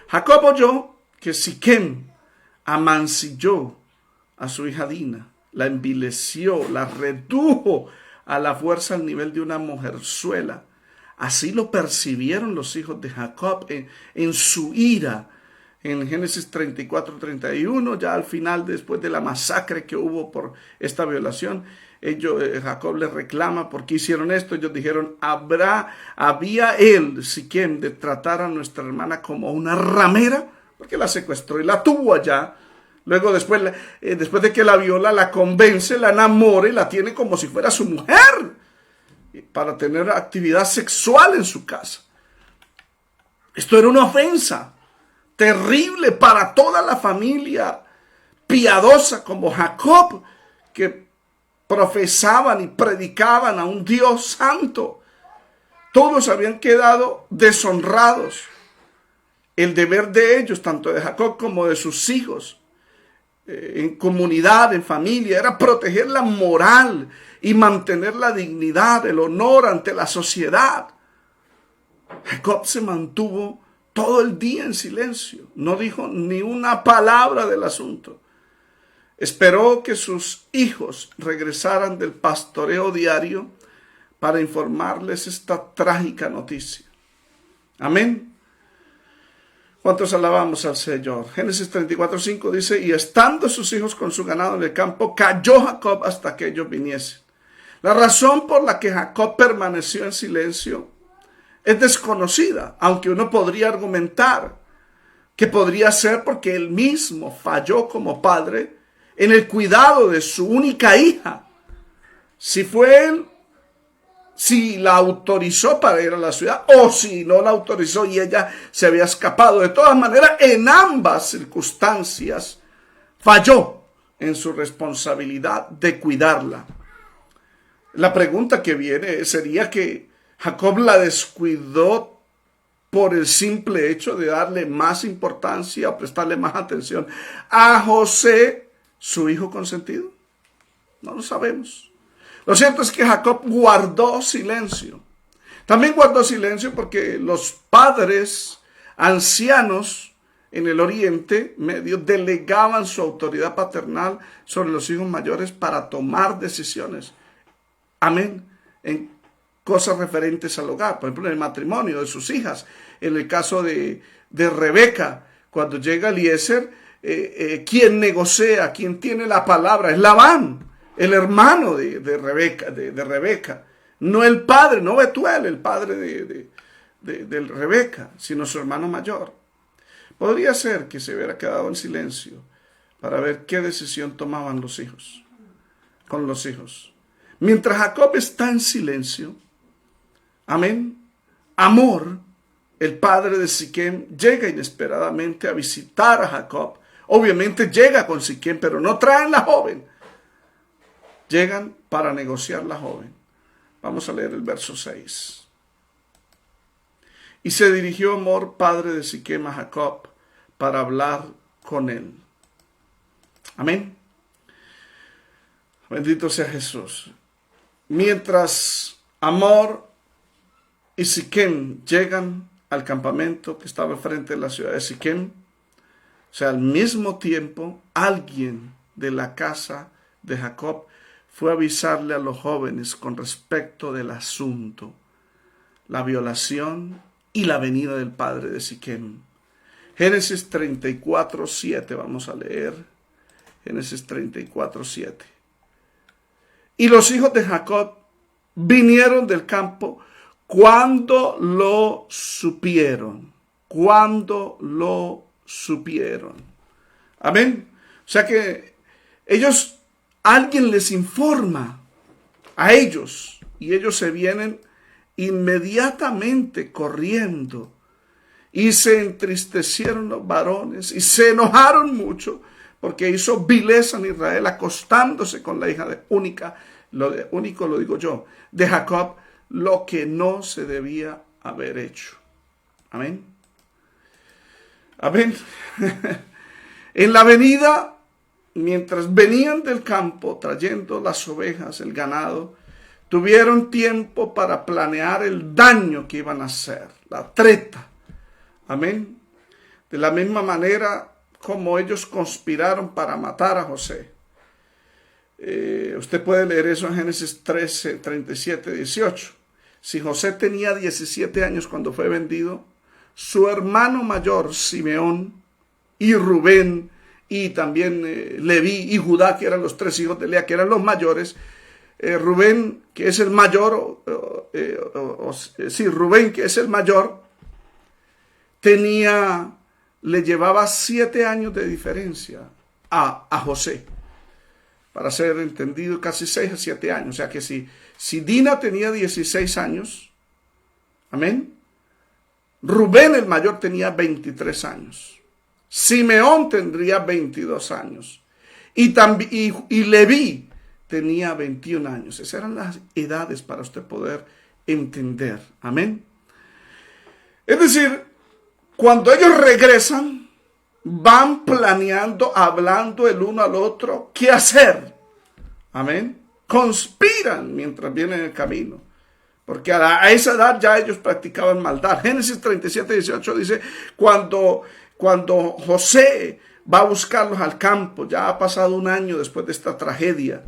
Jacob oyó que Siquem amancilló a su hija Dina, la envileció, la redujo a la fuerza al nivel de una mujerzuela. Así lo percibieron los hijos de Jacob en su ira. en Génesis 34, 31, ya al final, después de la masacre que hubo por esta violación, Jacob les reclama por qué hicieron esto. Ellos dijeron, había él, Siquem, de tratar a nuestra hermana como una ramera, porque la secuestró y la tuvo allá. Luego, después de que la viola, la convence, la enamora y la tiene como si fuera su mujer, para tener actividad sexual en su casa. Esto era una ofensa terrible para toda la familia piadosa como Jacob, que profesaban y predicaban a un Dios santo. Todos habían quedado deshonrados. El deber de ellos, tanto de Jacob como de sus hijos, en comunidad, en familia, era proteger la moral y mantener la dignidad, el honor ante la sociedad. Jacob se mantuvo todo el día en silencio, no dijo ni una palabra del asunto. Esperó que sus hijos regresaran del pastoreo diario para informarles esta trágica noticia. Amén. ¿Cuántos alabamos al Señor? Génesis 34:5 dice, y estando sus hijos con su ganado en el campo, cayó Jacob hasta que ellos viniesen. La razón por la que Jacob permaneció en silencio es desconocida, aunque uno podría argumentar que podría ser porque él mismo falló como padre en el cuidado de su única hija. Si fue él, si la autorizó para ir a la ciudad o si no la autorizó y ella se había escapado. De todas maneras, en ambas circunstancias falló en su responsabilidad de cuidarla. La pregunta que viene sería que Jacob la descuidó por el simple hecho de darle más importancia o prestarle más atención a José, su hijo consentido. No lo sabemos. Lo cierto es que Jacob guardó silencio. También guardó silencio porque los padres ancianos en el Oriente Medio delegaban su autoridad paternal sobre los hijos mayores para tomar decisiones. Amén. En cosas referentes al hogar, por ejemplo, en el matrimonio de sus hijas. En el caso de Rebeca, cuando llega Eliezer, quien negocia, quien tiene la palabra es Labán, el hermano de Rebeca, no el padre, no Betuel, el padre de Rebeca, sino su hermano mayor. Podría ser que se hubiera quedado en silencio para ver qué decisión tomaban los hijos, con los hijos. Mientras Jacob está en silencio, amén, Hamor, el padre de Siquem, llega inesperadamente a visitar a Jacob. Obviamente llega con Siquem, pero no traen la joven. Llegan para negociar la joven. Vamos a leer el verso 6. Y se dirigió Hamor, padre de Siquem, a Jacob para hablar con él. Amén. Bendito sea Jesús. Mientras Hamor y Siquem llegan al campamento que estaba frente de la ciudad de Siquem, o sea, al mismo tiempo, alguien de la casa de Jacob fue a avisarle a los jóvenes con respecto del asunto, la violación y la venida del padre de Siquem. Génesis 34:7, vamos a leer. Génesis 34:7. Y los hijos de Jacob vinieron del campo cuando lo supieron. Cuando lo supieron. Amén. O sea que alguien les informa a ellos y ellos se vienen inmediatamente corriendo y se entristecieron los varones y se enojaron mucho porque hizo vileza en Israel acostándose con la hija de única, único lo digo yo, de Jacob, lo que no se debía haber hecho. Amén. Amén. En la venida, mientras venían del campo trayendo las ovejas, el ganado, tuvieron tiempo para planear el daño que iban a hacer, la treta. Amén. De la misma manera como ellos conspiraron para matar a José. Usted puede leer eso en Génesis 13, 37, 18. Si José tenía 17 años cuando fue vendido, su hermano mayor, Simeón, y Rubén, y también Leví y Judá, que eran los tres hijos de Lea, que eran los mayores. Rubén, que es el mayor, Rubén, que es el mayor, le llevaba 7 años de diferencia a José. Para ser entendido, casi 6 a 7 años. O sea que si Dina tenía 16 años, amén, Rubén el mayor tenía 23 años. Simeón tendría 22 años. Y Leví tenía 21 años. Esas eran las edades para usted poder entender. Amén. Es decir, cuando ellos regresan, van planeando, hablando el uno al otro, qué hacer. Amén. Conspiran mientras vienen en el camino. Porque a esa edad ya ellos practicaban maldad. Génesis 37, 18 dice, cuando José va a buscarlos al campo, ya ha pasado un año después de esta tragedia,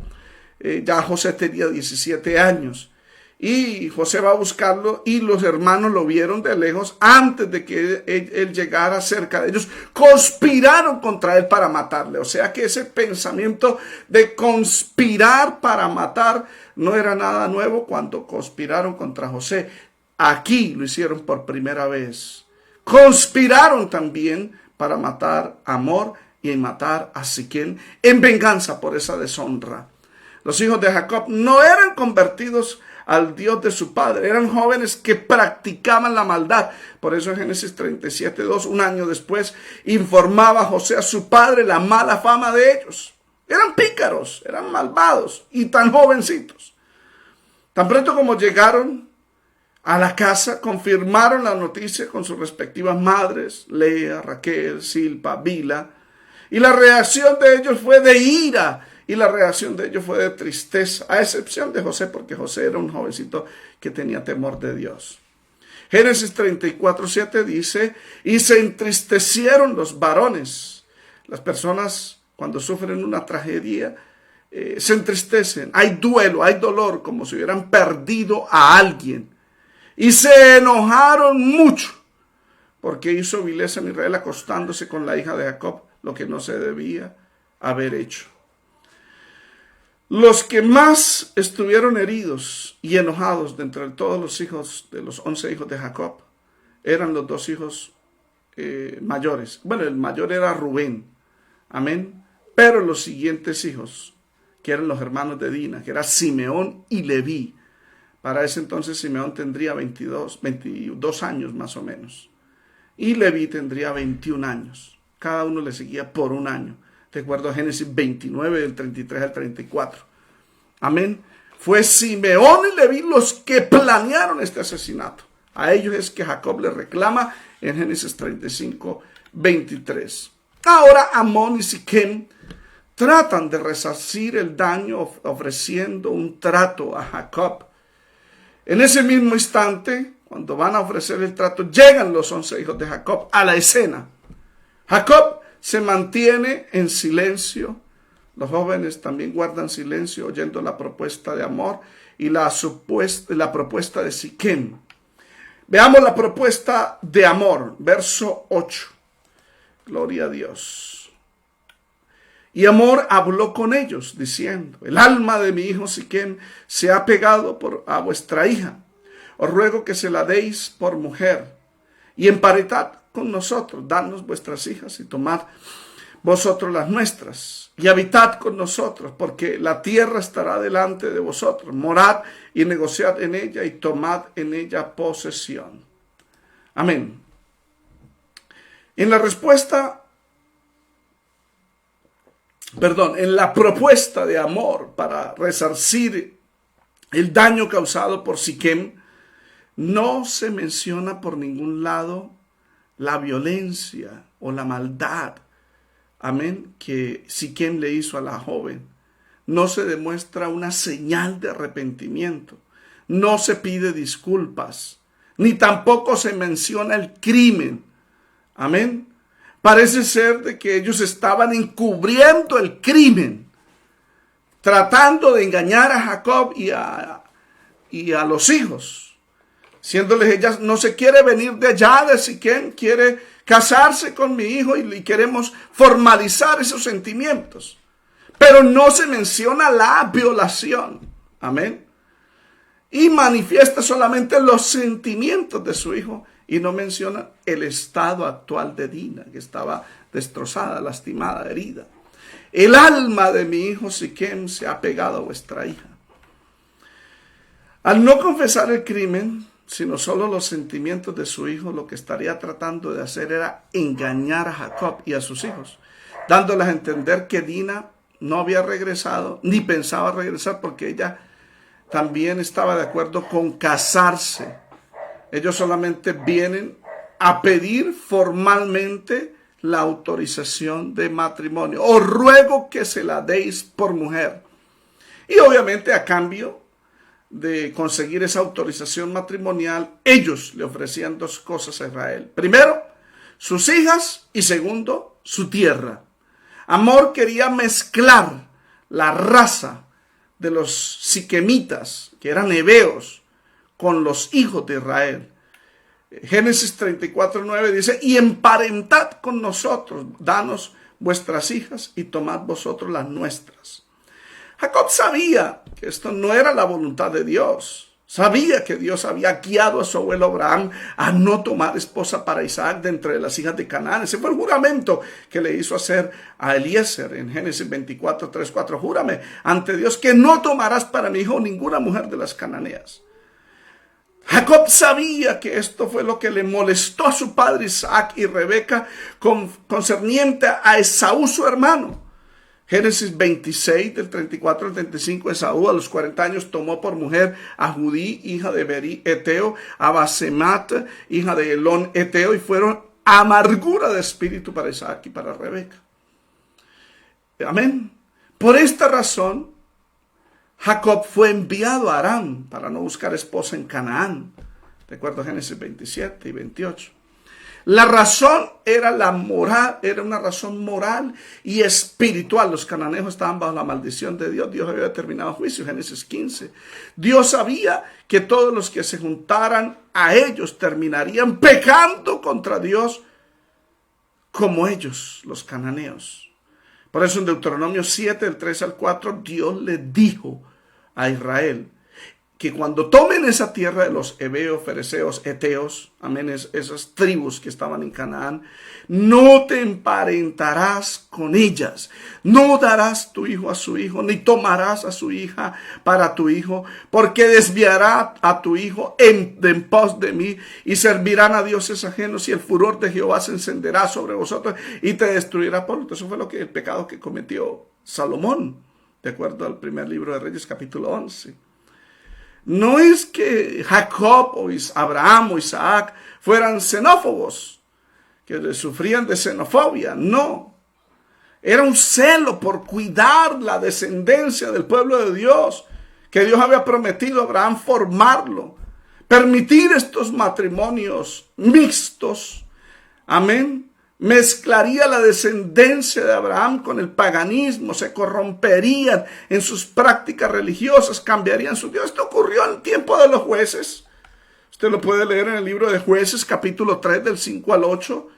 ya José tenía 17 años, y José va a buscarlo y los hermanos lo vieron de lejos antes de que él llegara cerca de ellos. Conspiraron contra él para matarle. O sea que ese pensamiento de conspirar para matar no era nada nuevo cuando conspiraron contra José. Aquí lo hicieron por primera vez. Conspiraron también para matar a Hamor y matar a Siquem en venganza por esa deshonra. Los hijos de Jacob no eran convertidos al Dios de su padre. Eran jóvenes que practicaban la maldad. Por eso en Génesis 37:2, un año después, informaba José a su padre la mala fama de ellos. Eran pícaros, eran malvados y tan jovencitos. Tan pronto como llegaron a la casa, confirmaron la noticia con sus respectivas madres, Lea, Raquel, Silpa, Bila. Y la reacción de ellos fue de ira. Y la reacción de ellos fue de tristeza, a excepción de José, porque José era un jovencito que tenía temor de Dios. Génesis 34:7 dice, y se entristecieron los varones. Las personas cuando sufren una tragedia se entristecen, hay duelo, hay dolor, como si hubieran perdido a alguien. Y se enojaron mucho, porque hizo vileza en Israel acostándose con la hija de Jacob, lo que no se debía haber hecho. Los que más estuvieron heridos y enojados de entre todos los hijos de los 11 hijos de Jacob eran los 2 hijos mayores. Bueno, el mayor era Rubén, amén. Pero los siguientes hijos, que eran los hermanos de Dina, que eran Simeón y Leví. Para ese entonces Simeón tendría 22 años más o menos. Y Leví tendría 21 años. Cada uno le seguía por un año. Recuerdo Génesis 29, del 33 al 34. Amén. Fue Simeón y Leví los que planearon este asesinato. A ellos es que Jacob le reclama en Génesis 35, 23. Ahora Amón y Siquem tratan de resarcir el daño ofreciendo un trato a Jacob. En ese mismo instante, cuando van a ofrecer el trato, llegan los 11 hijos de Jacob a la escena. Jacob se mantiene en silencio. Los jóvenes también guardan silencio oyendo la propuesta de Hamor y la propuesta de Siquem. Veamos la propuesta de Hamor, verso 8. Gloria a Dios. Y Hamor habló con ellos, diciendo, el alma de mi hijo Siquem se ha pegado a vuestra hija. Os ruego que se la deis por mujer, y emparetad con nosotros, dadnos vuestras hijas y tomad vosotros las nuestras, y habitad con nosotros, porque la tierra estará delante de vosotros. Morad y negociad en ella y tomad en ella posesión. Amén. En la propuesta de Hamor para resarcir el daño causado por Siquem, no se menciona por ningún lado la violencia o la maldad, amén, que Siquem le hizo a la joven. No se demuestra una señal de arrepentimiento, no se pide disculpas, ni tampoco se menciona el crimen, amén. Parece ser de que ellos estaban encubriendo el crimen, tratando de engañar a Jacob y a los hijos, siéndoles ella no se quiere venir de allá de Siquem, quiere casarse con mi hijo y queremos formalizar esos sentimientos. Pero no se menciona la violación. Amén. Y manifiesta solamente los sentimientos de su hijo y no menciona el estado actual de Dina, que estaba destrozada, lastimada, herida. El alma de mi hijo Siquem se ha pegado a vuestra hija. Al no confesar el crimen, sino solo los sentimientos de su hijo, lo que estaría tratando de hacer era engañar a Jacob y a sus hijos, dándoles a entender que Dina no había regresado, ni pensaba regresar, porque ella también estaba de acuerdo con casarse. Ellos solamente vienen a pedir formalmente la autorización de matrimonio. Os ruego que se la deis por mujer. Y obviamente a cambio de conseguir esa autorización matrimonial, ellos le ofrecían dos cosas a Israel. Primero, sus hijas, y segundo, su tierra. Amor quería mezclar la raza de los siquemitas, que eran heveos, con los hijos de Israel. Génesis 34:9 dice, y emparentad con nosotros, danos vuestras hijas y tomad vosotros las nuestras. Jacob sabía que esto no era la voluntad de Dios. Sabía que Dios había guiado a su abuelo Abraham a no tomar esposa para Isaac de entre las hijas de Canaán. Ese fue el juramento que le hizo hacer a Eliezer en Génesis 24:3-4. Júrame ante Dios que no tomarás para mi hijo ninguna mujer de las cananeas. Jacob sabía que esto fue lo que le molestó a su padre Isaac y Rebeca concerniente a Esaú, su hermano. Génesis 26, del 34 al 35, Esaú a los 40 años tomó por mujer a Judí, hija de Berí, Eteo, a Basemat, hija de Elón, Eteo, y fueron amargura de espíritu para Isaac y para Rebeca. Amén. Por esta razón, Jacob fue enviado a Aram para no buscar esposa en Canaán. Recuerdo Génesis 27 y 28. La razón era una razón moral y espiritual. Los cananeos estaban bajo la maldición de Dios. Dios había determinado juicio, Génesis 15. Dios sabía que todos los que se juntaran a ellos terminarían pecando contra Dios como ellos, los cananeos. Por eso en Deuteronomio 7, del 3 al 4, Dios le dijo a Israel que cuando tomen esa tierra de los heveos, fereceos, eteos, amén, esas tribus que estaban en Canaán, no te emparentarás con ellas, no darás tu hijo a su hijo, ni tomarás a su hija para tu hijo, porque desviará a tu hijo en pos de mí, y servirán a dioses ajenos, y el furor de Jehová se encenderá sobre vosotros, y te destruirá por otro. Eso fue el pecado que cometió Salomón, de acuerdo al primer libro de Reyes, capítulo 11. No es que Jacob o Abraham o Isaac fueran xenófobos, que sufrían de xenofobia, no. Era un celo por cuidar la descendencia del pueblo de Dios, que Dios había prometido a Abraham formarlo, permitir estos matrimonios mixtos, amén. Mezclaría la descendencia de Abraham con el paganismo, se corromperían en sus prácticas religiosas, cambiarían su Dios. Esto ocurrió en el tiempo de los jueces. Usted lo puede leer en el libro de Jueces, capítulo 3, del 5 al 8.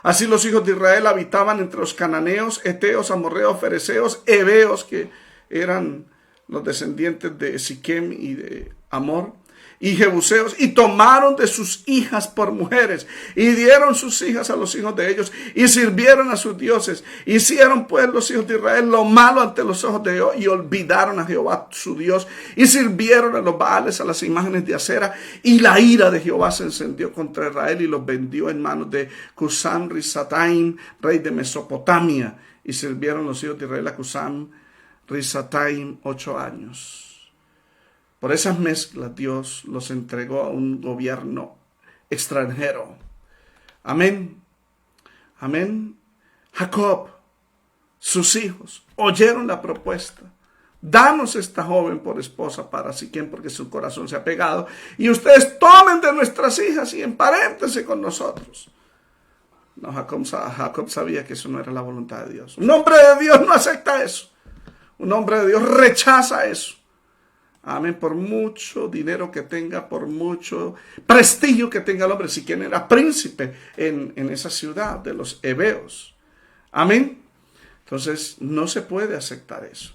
Así los hijos de Israel habitaban entre los cananeos, eteos, amorreos, fereceos, heveos, que eran los descendientes de Siquem y de Amor, y jebuseos, y tomaron de sus hijas por mujeres, y dieron sus hijas a los hijos de ellos, y sirvieron a sus dioses. Hicieron pues los hijos de Israel lo malo ante los ojos de Dios, y olvidaron a Jehová su Dios, y sirvieron a los Baales, a las imágenes de acera, y la ira de Jehová se encendió contra Israel, y los vendió en manos de Cusán Risataim, rey de Mesopotamia, y sirvieron los hijos de Israel a Cusán Risataim 8 años. Por esas mezclas Dios los entregó a un gobierno extranjero. Amén. Amén. Jacob, sus hijos, oyeron la propuesta. Danos esta joven por esposa para Siquem, porque su corazón se ha pegado. Y ustedes tomen de nuestras hijas y emparéntense con nosotros. No, Jacob sabía que eso no era la voluntad de Dios. Un hombre de Dios no acepta eso. Un hombre de Dios rechaza eso. Amén. Por mucho dinero que tenga, por mucho prestigio que tenga el hombre, si quien era príncipe en esa ciudad de los heveos. Amén. Entonces, no se puede aceptar eso.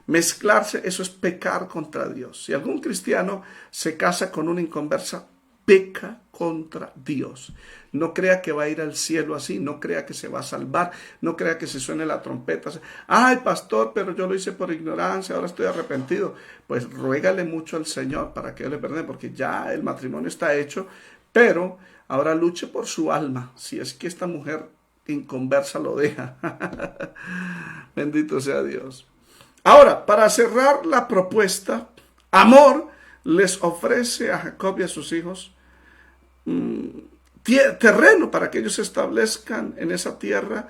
Mezclarse, eso es pecar contra Dios. Si algún cristiano se casa con una inconversa, peca contra Dios. No crea que va a ir al cielo así, no crea que se va a salvar, no crea que se suene la trompeta. Ay, pastor, pero yo lo hice por ignorancia, ahora estoy arrepentido. Pues ruégale mucho al Señor para que Él le perdone, porque ya el matrimonio está hecho, pero ahora luche por su alma, si es que esta mujer inconversa lo deja. Bendito sea Dios. Ahora, para cerrar la propuesta, Amor les ofrece a Jacob y a sus hijos terreno para que ellos se establezcan en esa tierra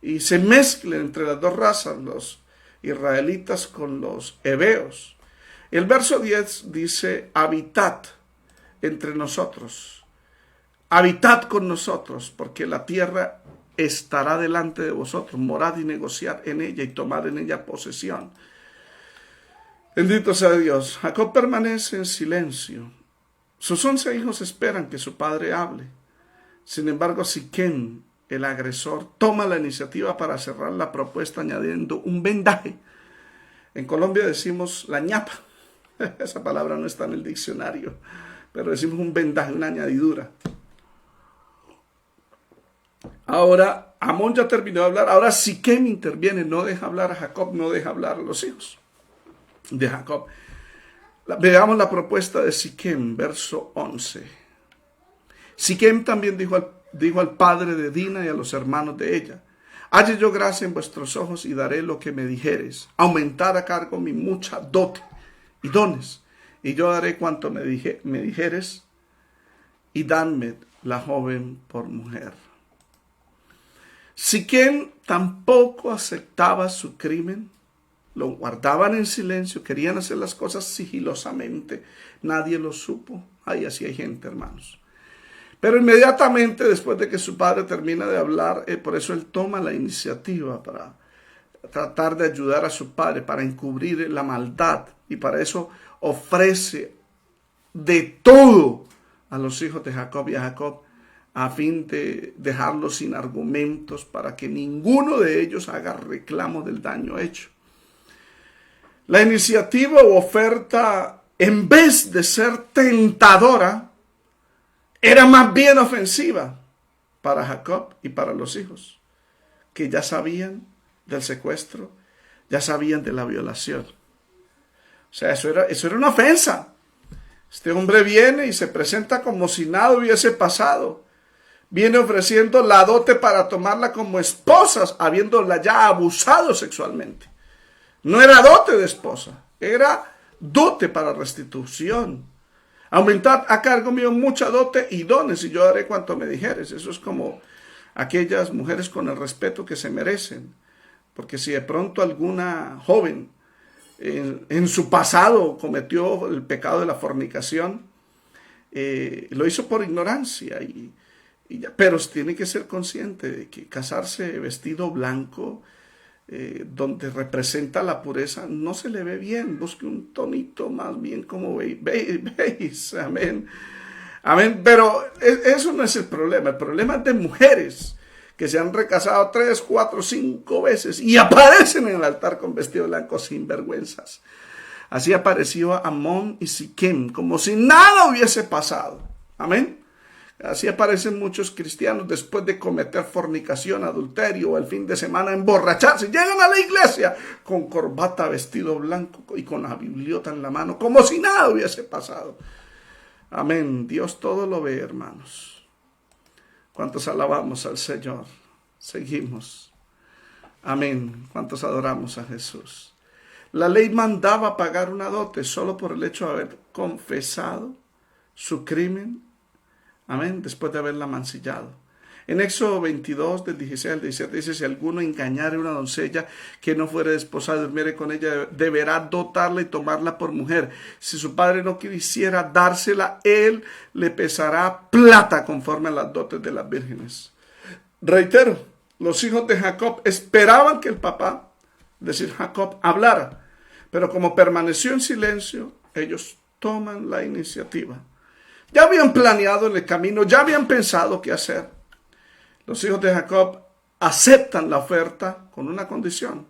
y se mezclen entre las dos razas, los israelitas con los heveos. El verso 10 dice, habitad entre nosotros, habitad con nosotros, porque la tierra estará delante de vosotros, morad y negociad en ella y tomad en ella posesión. Bendito sea Dios. Jacob permanece en silencio. Sus 11 hijos esperan que su padre hable. Sin embargo, Siquem, el agresor, toma la iniciativa para cerrar la propuesta añadiendo un vendaje. En Colombia decimos la ñapa. Esa palabra no está en el diccionario, pero decimos un vendaje, una añadidura. Ahora, Amón ya terminó de hablar. Ahora Siquem interviene, no deja hablar a Jacob, no deja hablar a los hijos de Jacob. Veamos la propuesta de Siquem, verso 11. Siquem también dijo al padre de Dina y a los hermanos de ella: halle yo gracia en vuestros ojos y daré lo que me dijeres. Aumentar a cargo mi mucha dote y dones, y yo daré cuanto me dijeres, y dadme la joven por mujer. Siquem tampoco aceptaba su crimen. Lo guardaban en silencio, querían hacer las cosas sigilosamente. Nadie lo supo. Ay, así hay gente, hermanos. Pero inmediatamente después de que su padre termina de hablar, por eso él toma la iniciativa para tratar de ayudar a su padre, para encubrir la maldad. Y para eso ofrece de todo a los hijos de Jacob y a Jacob, a fin de dejarlos sin argumentos para que ninguno de ellos haga reclamo del daño hecho. La iniciativa o oferta, en vez de ser tentadora, era más bien ofensiva para Jacob y para los hijos, que ya sabían del secuestro, ya sabían de la violación. O sea, eso era una ofensa. Este hombre viene y se presenta como si nada hubiese pasado. Viene ofreciendo la dote para tomarla como esposas, habiéndola ya abusado sexualmente. No era dote de esposa, era dote para restitución. Aumentad a cargo mío mucha dote y dones, y yo haré cuanto me dijeres. Eso es como aquellas mujeres con el respeto que se merecen. Porque si de pronto alguna joven en su pasado cometió el pecado de la fornicación, lo hizo por ignorancia, pero tiene que ser consciente de que casarse vestido blanco, donde representa la pureza, no se le ve bien. Busque un tonito más bien como veis. Amén. Amén. Pero eso no es el problema. El problema es de mujeres que se han recasado 3, 4, 5 veces y aparecen en el altar con vestido blanco sin vergüenzas. Así apareció Amón y Siquem, como si nada hubiese pasado. Amén. Así aparecen muchos cristianos después de cometer fornicación, adulterio o el fin de semana emborracharse. Llegan a la iglesia con corbata, vestido blanco y con la bibliota en la mano, como si nada hubiese pasado. Amén. Dios todo lo ve, hermanos. ¿Cuántos alabamos al Señor? Seguimos. Amén. ¿Cuántos adoramos a Jesús? La ley mandaba pagar una dote solo por el hecho de haber confesado su crimen. Amén, después de haberla mancillado. En Éxodo 22, del 16 al 17, dice: si alguno engañare a una doncella que no fuere desposada y durmiere con ella, deberá dotarla y tomarla por mujer. Si su padre no quisiera dársela, él le pesará plata conforme a las dotes de las vírgenes. Reitero, los hijos de Jacob esperaban que el papá, es decir, Jacob, hablara. Pero como permaneció en silencio, ellos toman la iniciativa. Ya habían planeado en el camino, ya habían pensado qué hacer. Los hijos de Jacob aceptan la oferta con una condición,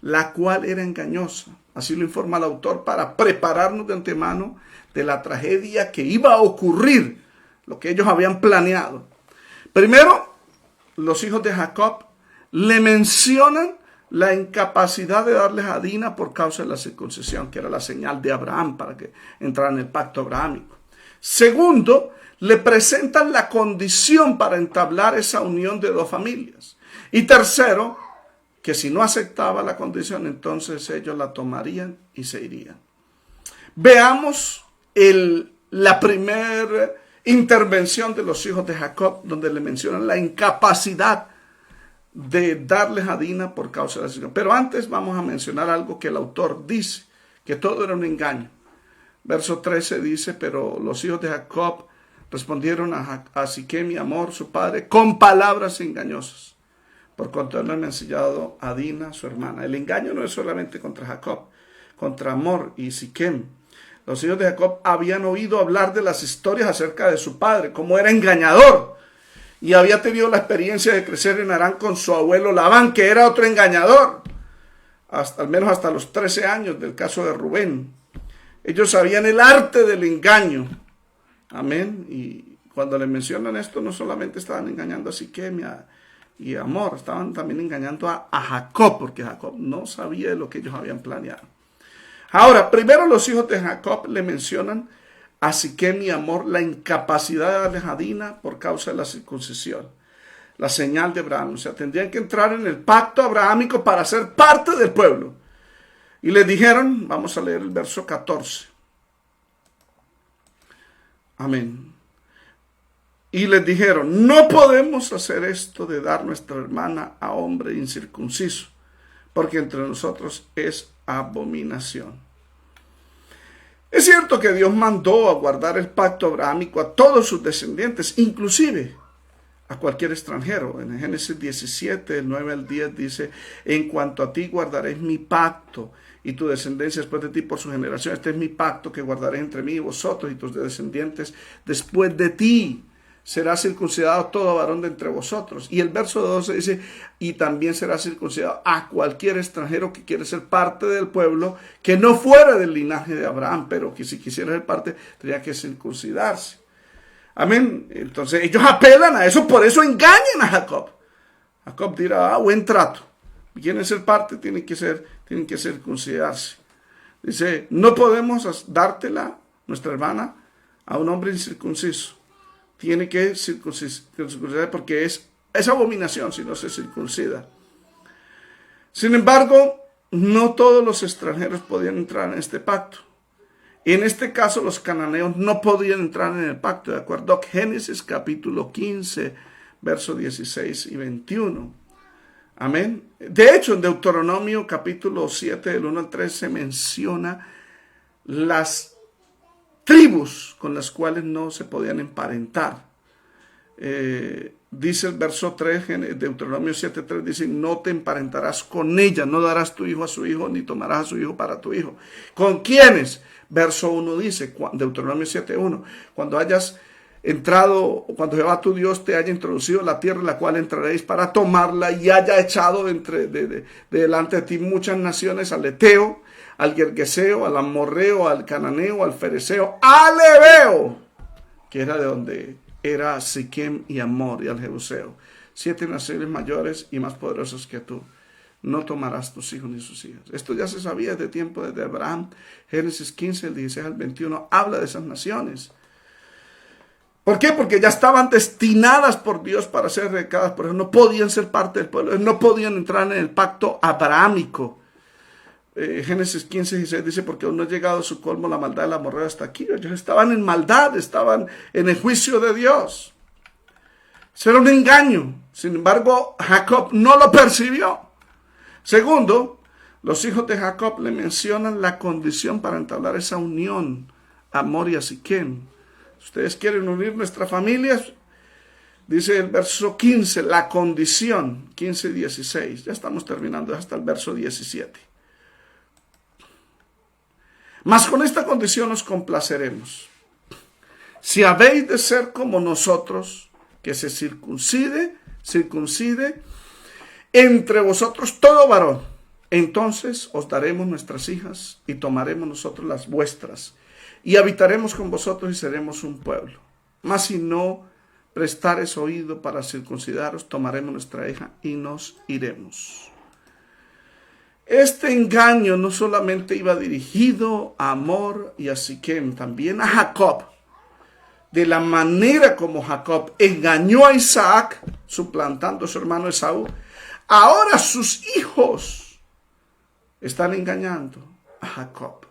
la cual era engañosa. Así lo informa el autor, para prepararnos de antemano de la tragedia que iba a ocurrir, lo que ellos habían planeado. Primero, los hijos de Jacob le mencionan la incapacidad de darles a Dina por causa de la circuncisión, que era la señal de Abraham para que entrara en el pacto abrahámico. Segundo, le presentan la condición para entablar esa unión de dos familias. Y tercero, que si no aceptaba la condición, entonces ellos la tomarían y se irían. Veamos la primera intervención de los hijos de Jacob, donde le mencionan la incapacidad de darles a Dina por causa de la circuncisión. Pero antes vamos a mencionar algo que el autor dice, que todo era un engaño. Verso 13 dice, pero los hijos de Jacob respondieron a Siquem y Hamor, su padre, con palabras engañosas, por cuanto no han ensillado a Dina, su hermana. El engaño no es solamente contra Jacob, contra Hamor y Siquem. Los hijos de Jacob habían oído hablar de las historias acerca de su padre, cómo era engañador, y había tenido la experiencia de crecer en Harán con su abuelo Labán, que era otro engañador, al menos hasta los 13 años del caso de Rubén. Ellos sabían el arte del engaño. Amén. Y cuando le mencionan esto, no solamente estaban engañando a Siquem y a Hamor, estaban también engañando a Jacob, porque Jacob no sabía de lo que ellos habían planeado. Ahora, primero los hijos de Jacob le mencionan a Siquem y Hamor la incapacidad de darles a Dina por causa de la circuncisión, la señal de Abraham. O sea, tendrían que entrar en el pacto abrahámico para ser parte del pueblo. Y les dijeron, vamos a leer el verso 14. Amén. Y les dijeron, no podemos hacer esto de dar nuestra hermana a hombre incircunciso, porque entre nosotros es abominación. Es cierto que Dios mandó a guardar el pacto abrahámico a todos sus descendientes, inclusive a cualquier extranjero. En Génesis 17, del 9 al 10 dice, en cuanto a ti guardaréis mi pacto y tu descendencia después de ti por su generación. Este es mi pacto que guardaré entre mí y vosotros y tus descendientes después de ti. Será circuncidado todo varón de entre vosotros. Y el verso 12 dice, y también será circuncidado a cualquier extranjero que quiere ser parte del pueblo, que no fuera del linaje de Abraham, pero que si quisiera ser parte, tendría que circuncidarse. Amén. Entonces ellos apelan a eso, por eso engañan a Jacob. Jacob dirá, buen trato. Quieren ser parte, tienen que circuncidarse. Dice, no podemos dártela, nuestra hermana, a un hombre incircunciso. Tiene que circuncidar porque es abominación si no se circuncida. Sin embargo, no todos los extranjeros podían entrar en este pacto. En este caso, los cananeos no podían entrar en el pacto, de acuerdo a Génesis capítulo 15, versos 16 y 21. Amén. De hecho, en Deuteronomio capítulo 7, del 1 al 3, se menciona las tribus con las cuales no se podían emparentar. Dice el verso 3, Deuteronomio 7:3, dice, no te emparentarás con ella, no darás tu hijo a su hijo, ni tomarás a su hijo para tu hijo. ¿Con quiénes? Verso 1 dice, Deuteronomio 7:1, cuando hayas entrado, cuando Jehová tu Dios te haya introducido en la tierra en la cual entraréis para tomarla y haya echado delante de ti muchas naciones, al Eteo, al Gergeseo, al Amorreo, al Cananeo, al Fereceo, al Heveo, que era de donde era Siquem y Hamor, y al Jebuseo, 7 naciones mayores y más poderosas que tú. No tomarás tus hijos ni sus hijas. Esto ya se sabía desde tiempo de Abraham. Génesis 15, el 16 al 21, habla de esas naciones. ¿Por qué? Porque ya estaban destinadas por Dios para ser erradicadas, por eso no podían ser parte del pueblo, no podían entrar en el pacto abrahámico. Génesis 15, 16 dice, porque aún no ha llegado a su colmo la maldad de la amorrea hasta aquí. Ellos estaban en maldad, estaban en el juicio de Dios. Eso era un engaño. Sin embargo, Jacob no lo percibió. Segundo, los hijos de Jacob le mencionan la condición para entablar esa unión a Hamor y a Siquem. Ustedes quieren unir nuestras familias, dice el verso 15, la condición, 15 y 16. Ya estamos terminando hasta el verso 17. Mas con esta condición os complaceremos. Si habéis de ser como nosotros, que se circuncide entre vosotros todo varón, entonces os daremos nuestras hijas y tomaremos nosotros las vuestras y habitaremos con vosotros y seremos un pueblo. Mas si no prestares oído para circuncidaros, tomaremos nuestra hija y nos iremos. Este engaño no solamente iba dirigido a Hamor y a Siquem, también a Jacob. De la manera como Jacob engañó a Isaac, suplantando a su hermano Esaú, ahora sus hijos están engañando a Jacob.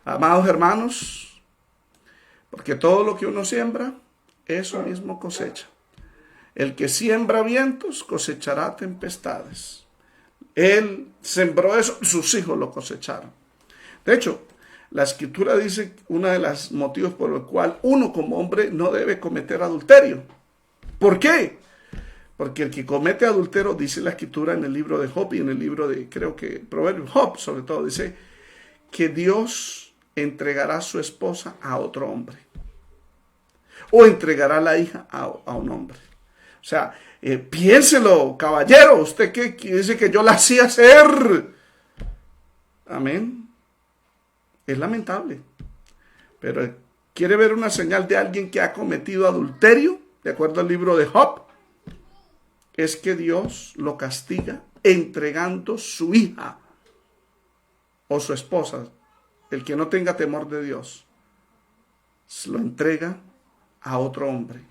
Amados hermanos, porque todo lo que uno siembra, eso mismo cosecha. El que siembra vientos, cosechará tempestades. Él sembró eso, sus hijos lo cosecharon. De hecho, la Escritura dice, uno de los motivos por el cual uno como hombre no debe cometer adulterio. ¿Por qué? Porque el que comete adulterio, dice la Escritura en el libro de Job y en el libro de, creo que, Proverbios, Job sobre todo, dice que Dios entregará a su esposa a otro hombre. O entregará a la hija a un hombre. O sea, piénselo, caballero, usted que dice que yo la hacía hacer. Amén. Es lamentable. Pero ¿quiere ver una señal de alguien que ha cometido adulterio? De acuerdo al libro de Job, es que Dios lo castiga entregando su hija o su esposa. El que no tenga temor de Dios, lo entrega a otro hombre.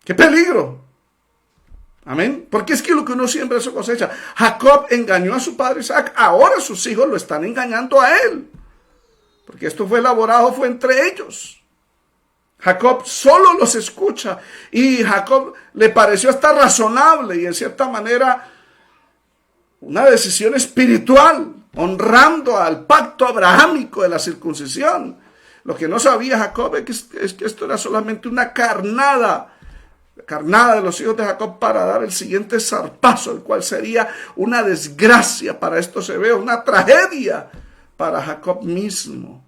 ¡Qué peligro! Amén. Porque es que lo que uno siembra, eso cosecha. Jacob engañó a su padre Isaac. Ahora sus hijos lo están engañando a él. Porque esto fue elaborado, fue entre ellos. Jacob solo los escucha. Y Jacob le pareció hasta razonable y en cierta manera una decisión espiritual, honrando al pacto abrahámico de la circuncisión. Lo que no sabía Jacob es que esto era solamente una carnada de los hijos de Jacob para dar el siguiente zarpazo, el cual sería una desgracia para estos hebreos, una tragedia para Jacob mismo.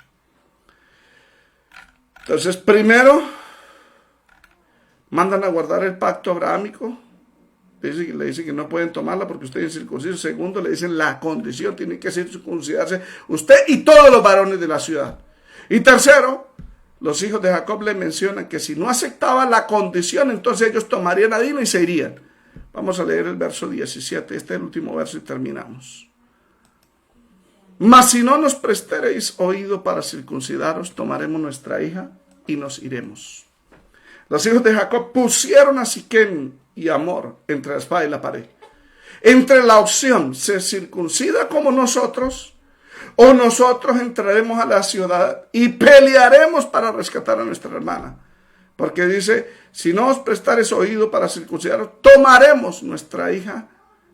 Entonces, primero, mandan a guardar el pacto abrahámico. Le dicen que no pueden tomarla porque usted es circunciso. Segundo, le dicen la condición, tiene que circuncidarse usted y todos los varones de la ciudad. Y tercero, los hijos de Jacob le mencionan que si no aceptaban la condición, entonces ellos tomarían a Dina y se irían. Vamos a leer el verso 17, este es el último verso y terminamos. Mas si no nos prestaréis oído para circuncidaros, tomaremos nuestra hija y nos iremos. Los hijos de Jacob pusieron a Siquem y Hamor entre la espada y la pared. Entre la opción, se circuncida como nosotros, o nosotros entraremos a la ciudad y pelearemos para rescatar a nuestra hermana. Porque dice, si no os prestares oído para circuncidaros, tomaremos nuestra hija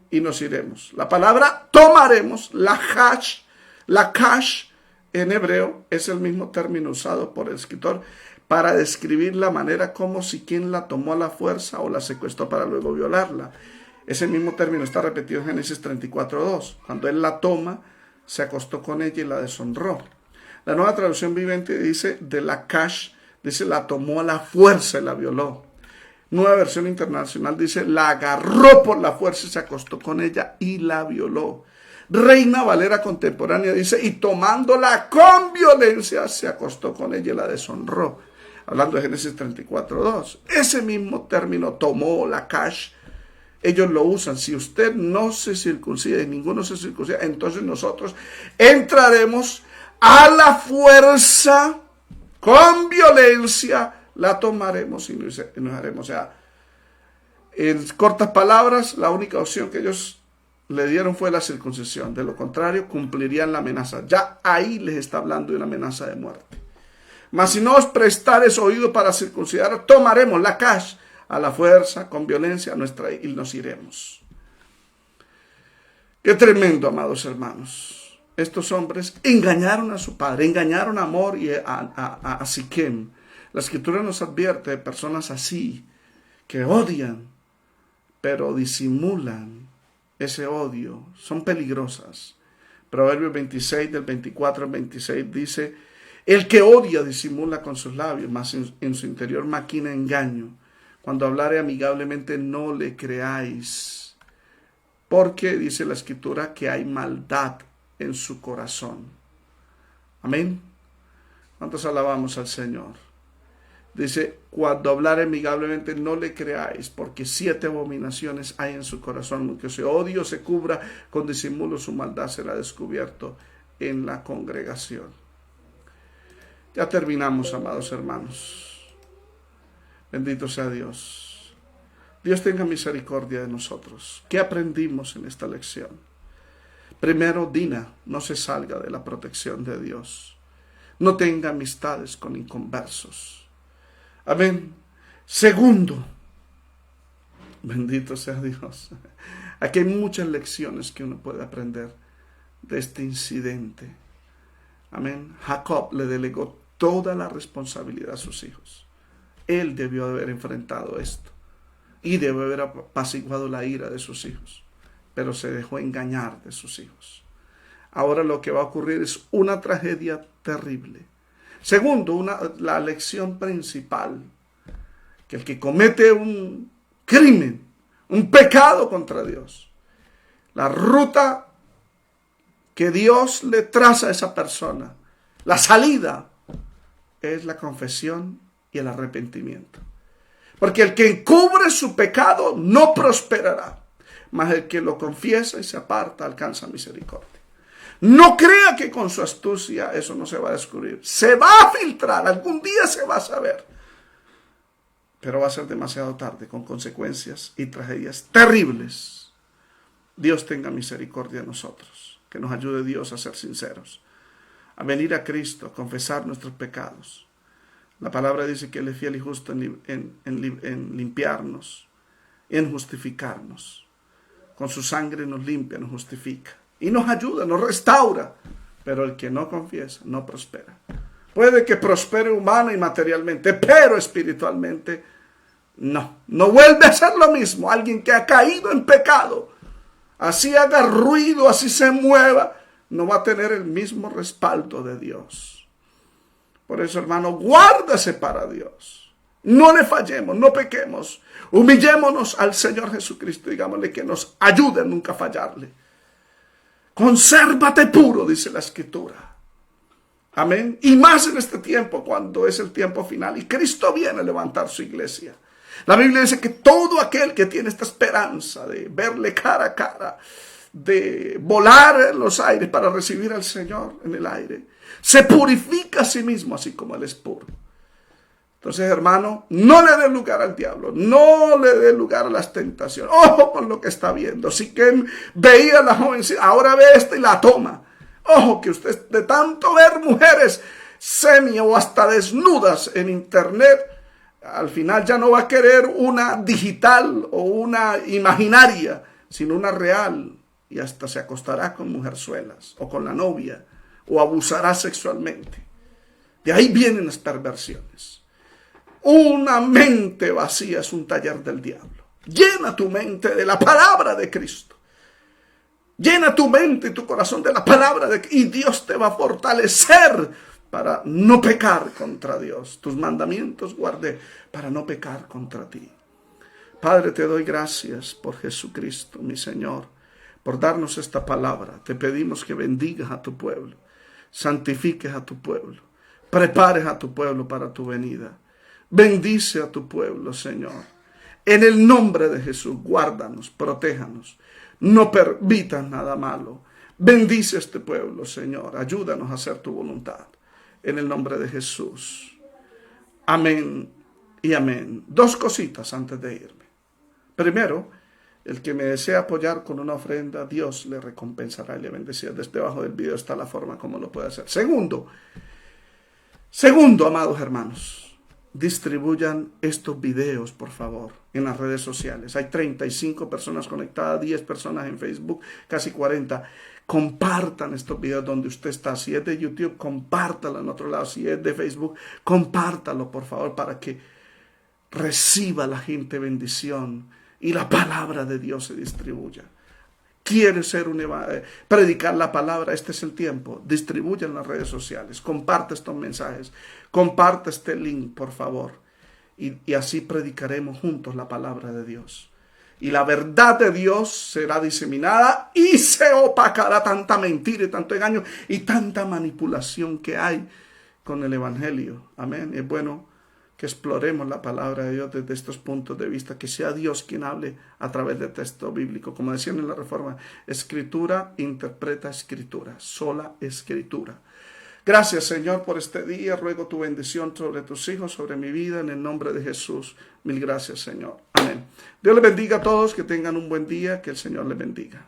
y nos iremos. La palabra tomaremos, la kash en hebreo, es el mismo término usado por el escritor para describir la manera como si quien la tomó a la fuerza o la secuestró para luego violarla. Ese mismo término está repetido en Génesis 34:2. Cuando él la toma, se acostó con ella y la deshonró. La Nueva Traducción Viviente dice, de la kash, dice, la tomó a la fuerza y la violó. Nueva Versión Internacional dice, la agarró por la fuerza y se acostó con ella y la violó. Reina Valera Contemporánea dice, y tomándola con violencia, se acostó con ella y la deshonró. Hablando de Génesis 34:2. Ese mismo término, tomó, la kash, ellos lo usan. Si usted no se circuncida y ninguno se circuncida, entonces nosotros entraremos a la fuerza, con violencia, la tomaremos y nos haremos. O sea, en cortas palabras, la única opción que ellos le dieron fue la circuncisión. De lo contrario, cumplirían la amenaza. Ya ahí les está hablando de una amenaza de muerte. Mas si no os prestares oído para circuncidar, tomaremos la kash a la fuerza, con violencia, y nos iremos. Qué tremendo, amados hermanos. Estos hombres engañaron a su padre, engañaron a Hamor y a Siquem. La Escritura nos advierte de personas así, que odian, pero disimulan ese odio. Son peligrosas, Proverbios 26, del 24 al 26 dice: el que odia disimula con sus labios, mas en su interior maquina engaño. Cuando hablare amigablemente no le creáis, porque dice la Escritura que hay maldad en su corazón. Amén. ¿Cuántos alabamos al Señor? Dice: cuando hablare amigablemente no le creáis, porque 7 abominaciones hay en su corazón. Que su odio se cubra con disimulo, su maldad será descubierto en la congregación. Ya terminamos, amados hermanos. Bendito sea Dios. Dios tenga misericordia de nosotros. ¿Qué aprendimos en esta lección? Primero, Dina no se salga de la protección de Dios. No tenga amistades con inconversos. Amén. Segundo, bendito sea Dios. Aquí hay muchas lecciones que uno puede aprender de este incidente. Amén. Jacob le delegó toda la responsabilidad a sus hijos. Él debió haber enfrentado esto y debió haber apaciguado la ira de sus hijos, pero se dejó engañar de sus hijos. Ahora lo que va a ocurrir es una tragedia terrible. Segundo, la lección principal, que el que comete un crimen, un pecado contra Dios, la ruta que Dios le traza a esa persona, la salida, es la confesión y el arrepentimiento. Porque el que encubre su pecado no prosperará, mas el que lo confiesa y se aparta alcanza misericordia. No crea que con su astucia eso no se va a descubrir. Se va a filtrar, algún día se va a saber. Pero va a ser demasiado tarde, con consecuencias y tragedias terribles. Dios tenga misericordia de nosotros. Que nos ayude Dios a ser sinceros, a venir a Cristo, a confesar nuestros pecados. La palabra dice que Él es fiel y justo en limpiarnos, en justificarnos. Con su sangre nos limpia, nos justifica. Y nos ayuda, nos restaura. Pero el que no confiesa, no prospera. Puede que prospere humana y materialmente, pero espiritualmente no. No vuelve a ser lo mismo. Alguien que ha caído en pecado, así haga ruido, así se mueva, no va a tener el mismo respaldo de Dios. Por eso, hermano, guárdase para Dios. No le fallemos, no pequemos. Humillémonos al Señor Jesucristo. Digámosle que nos ayude a nunca fallarle. Consérvate puro, dice la Escritura. Amén. Y más en este tiempo, cuando es el tiempo final. Y Cristo viene a levantar su iglesia. La Biblia dice que todo aquel que tiene esta esperanza de verle cara a cara, de volar en los aires para recibir al Señor en el aire, se purifica a sí mismo, así como Él es puro. Entonces, hermano, no le dé lugar al diablo, no le dé lugar a las tentaciones. Ojo con lo que está viendo. Si que veía a la jovencita, ahora ve esta y la toma. Ojo que usted, de tanto ver mujeres semi o hasta desnudas en internet, al final ya no va a querer una digital o una imaginaria, sino una real. Y hasta se acostará con mujerzuelas o con la novia, o abusará sexualmente. De ahí vienen las perversiones. Una mente vacía es un taller del diablo. Llena tu mente de la palabra de Cristo. Llena tu mente y tu corazón de la palabra de Cristo. Y Dios te va a fortalecer para no pecar contra Dios. Tus mandamientos guarde para no pecar contra ti. Padre, te doy gracias por Jesucristo, mi Señor, por darnos esta palabra. Te pedimos que bendigas a tu pueblo, santifiques a tu pueblo, prepares a tu pueblo para tu venida. Bendice a tu pueblo, Señor. En el nombre de Jesús, guárdanos, protéjanos. No permitas nada malo. Bendice a este pueblo, Señor. Ayúdanos a hacer tu voluntad. En el nombre de Jesús. Amén y amén. 2 cositas antes de irme. Primero, el que me desea apoyar con una ofrenda, Dios le recompensará y le bendecirá. Desde debajo del video está la forma como lo puede hacer. Segundo, amados hermanos, distribuyan estos videos, por favor, en las redes sociales. Hay 35 personas conectadas, 10 personas en Facebook, casi 40. Compartan estos videos donde usted está. Si es de YouTube, compártalo en otro lado. Si es de Facebook, compártalo, por favor, para que reciba la gente bendición y la palabra de Dios se distribuya. quieres predicar la palabra, este es el tiempo. Distribuye en las redes sociales, comparte estos mensajes, comparte este link, por favor. Y así predicaremos juntos la palabra de Dios. Y la verdad de Dios será diseminada y se opacará tanta mentira y tanto engaño y tanta manipulación que hay con el evangelio. Amén. Es bueno que exploremos la palabra de Dios desde estos puntos de vista, que sea Dios quien hable a través del texto bíblico. Como decían en la Reforma, Escritura interpreta Escritura, sola Escritura. Gracias, Señor, por este día. Ruego tu bendición sobre tus hijos, sobre mi vida, en el nombre de Jesús. Mil gracias, Señor. Amén. Dios les bendiga a todos, que tengan un buen día, que el Señor les bendiga.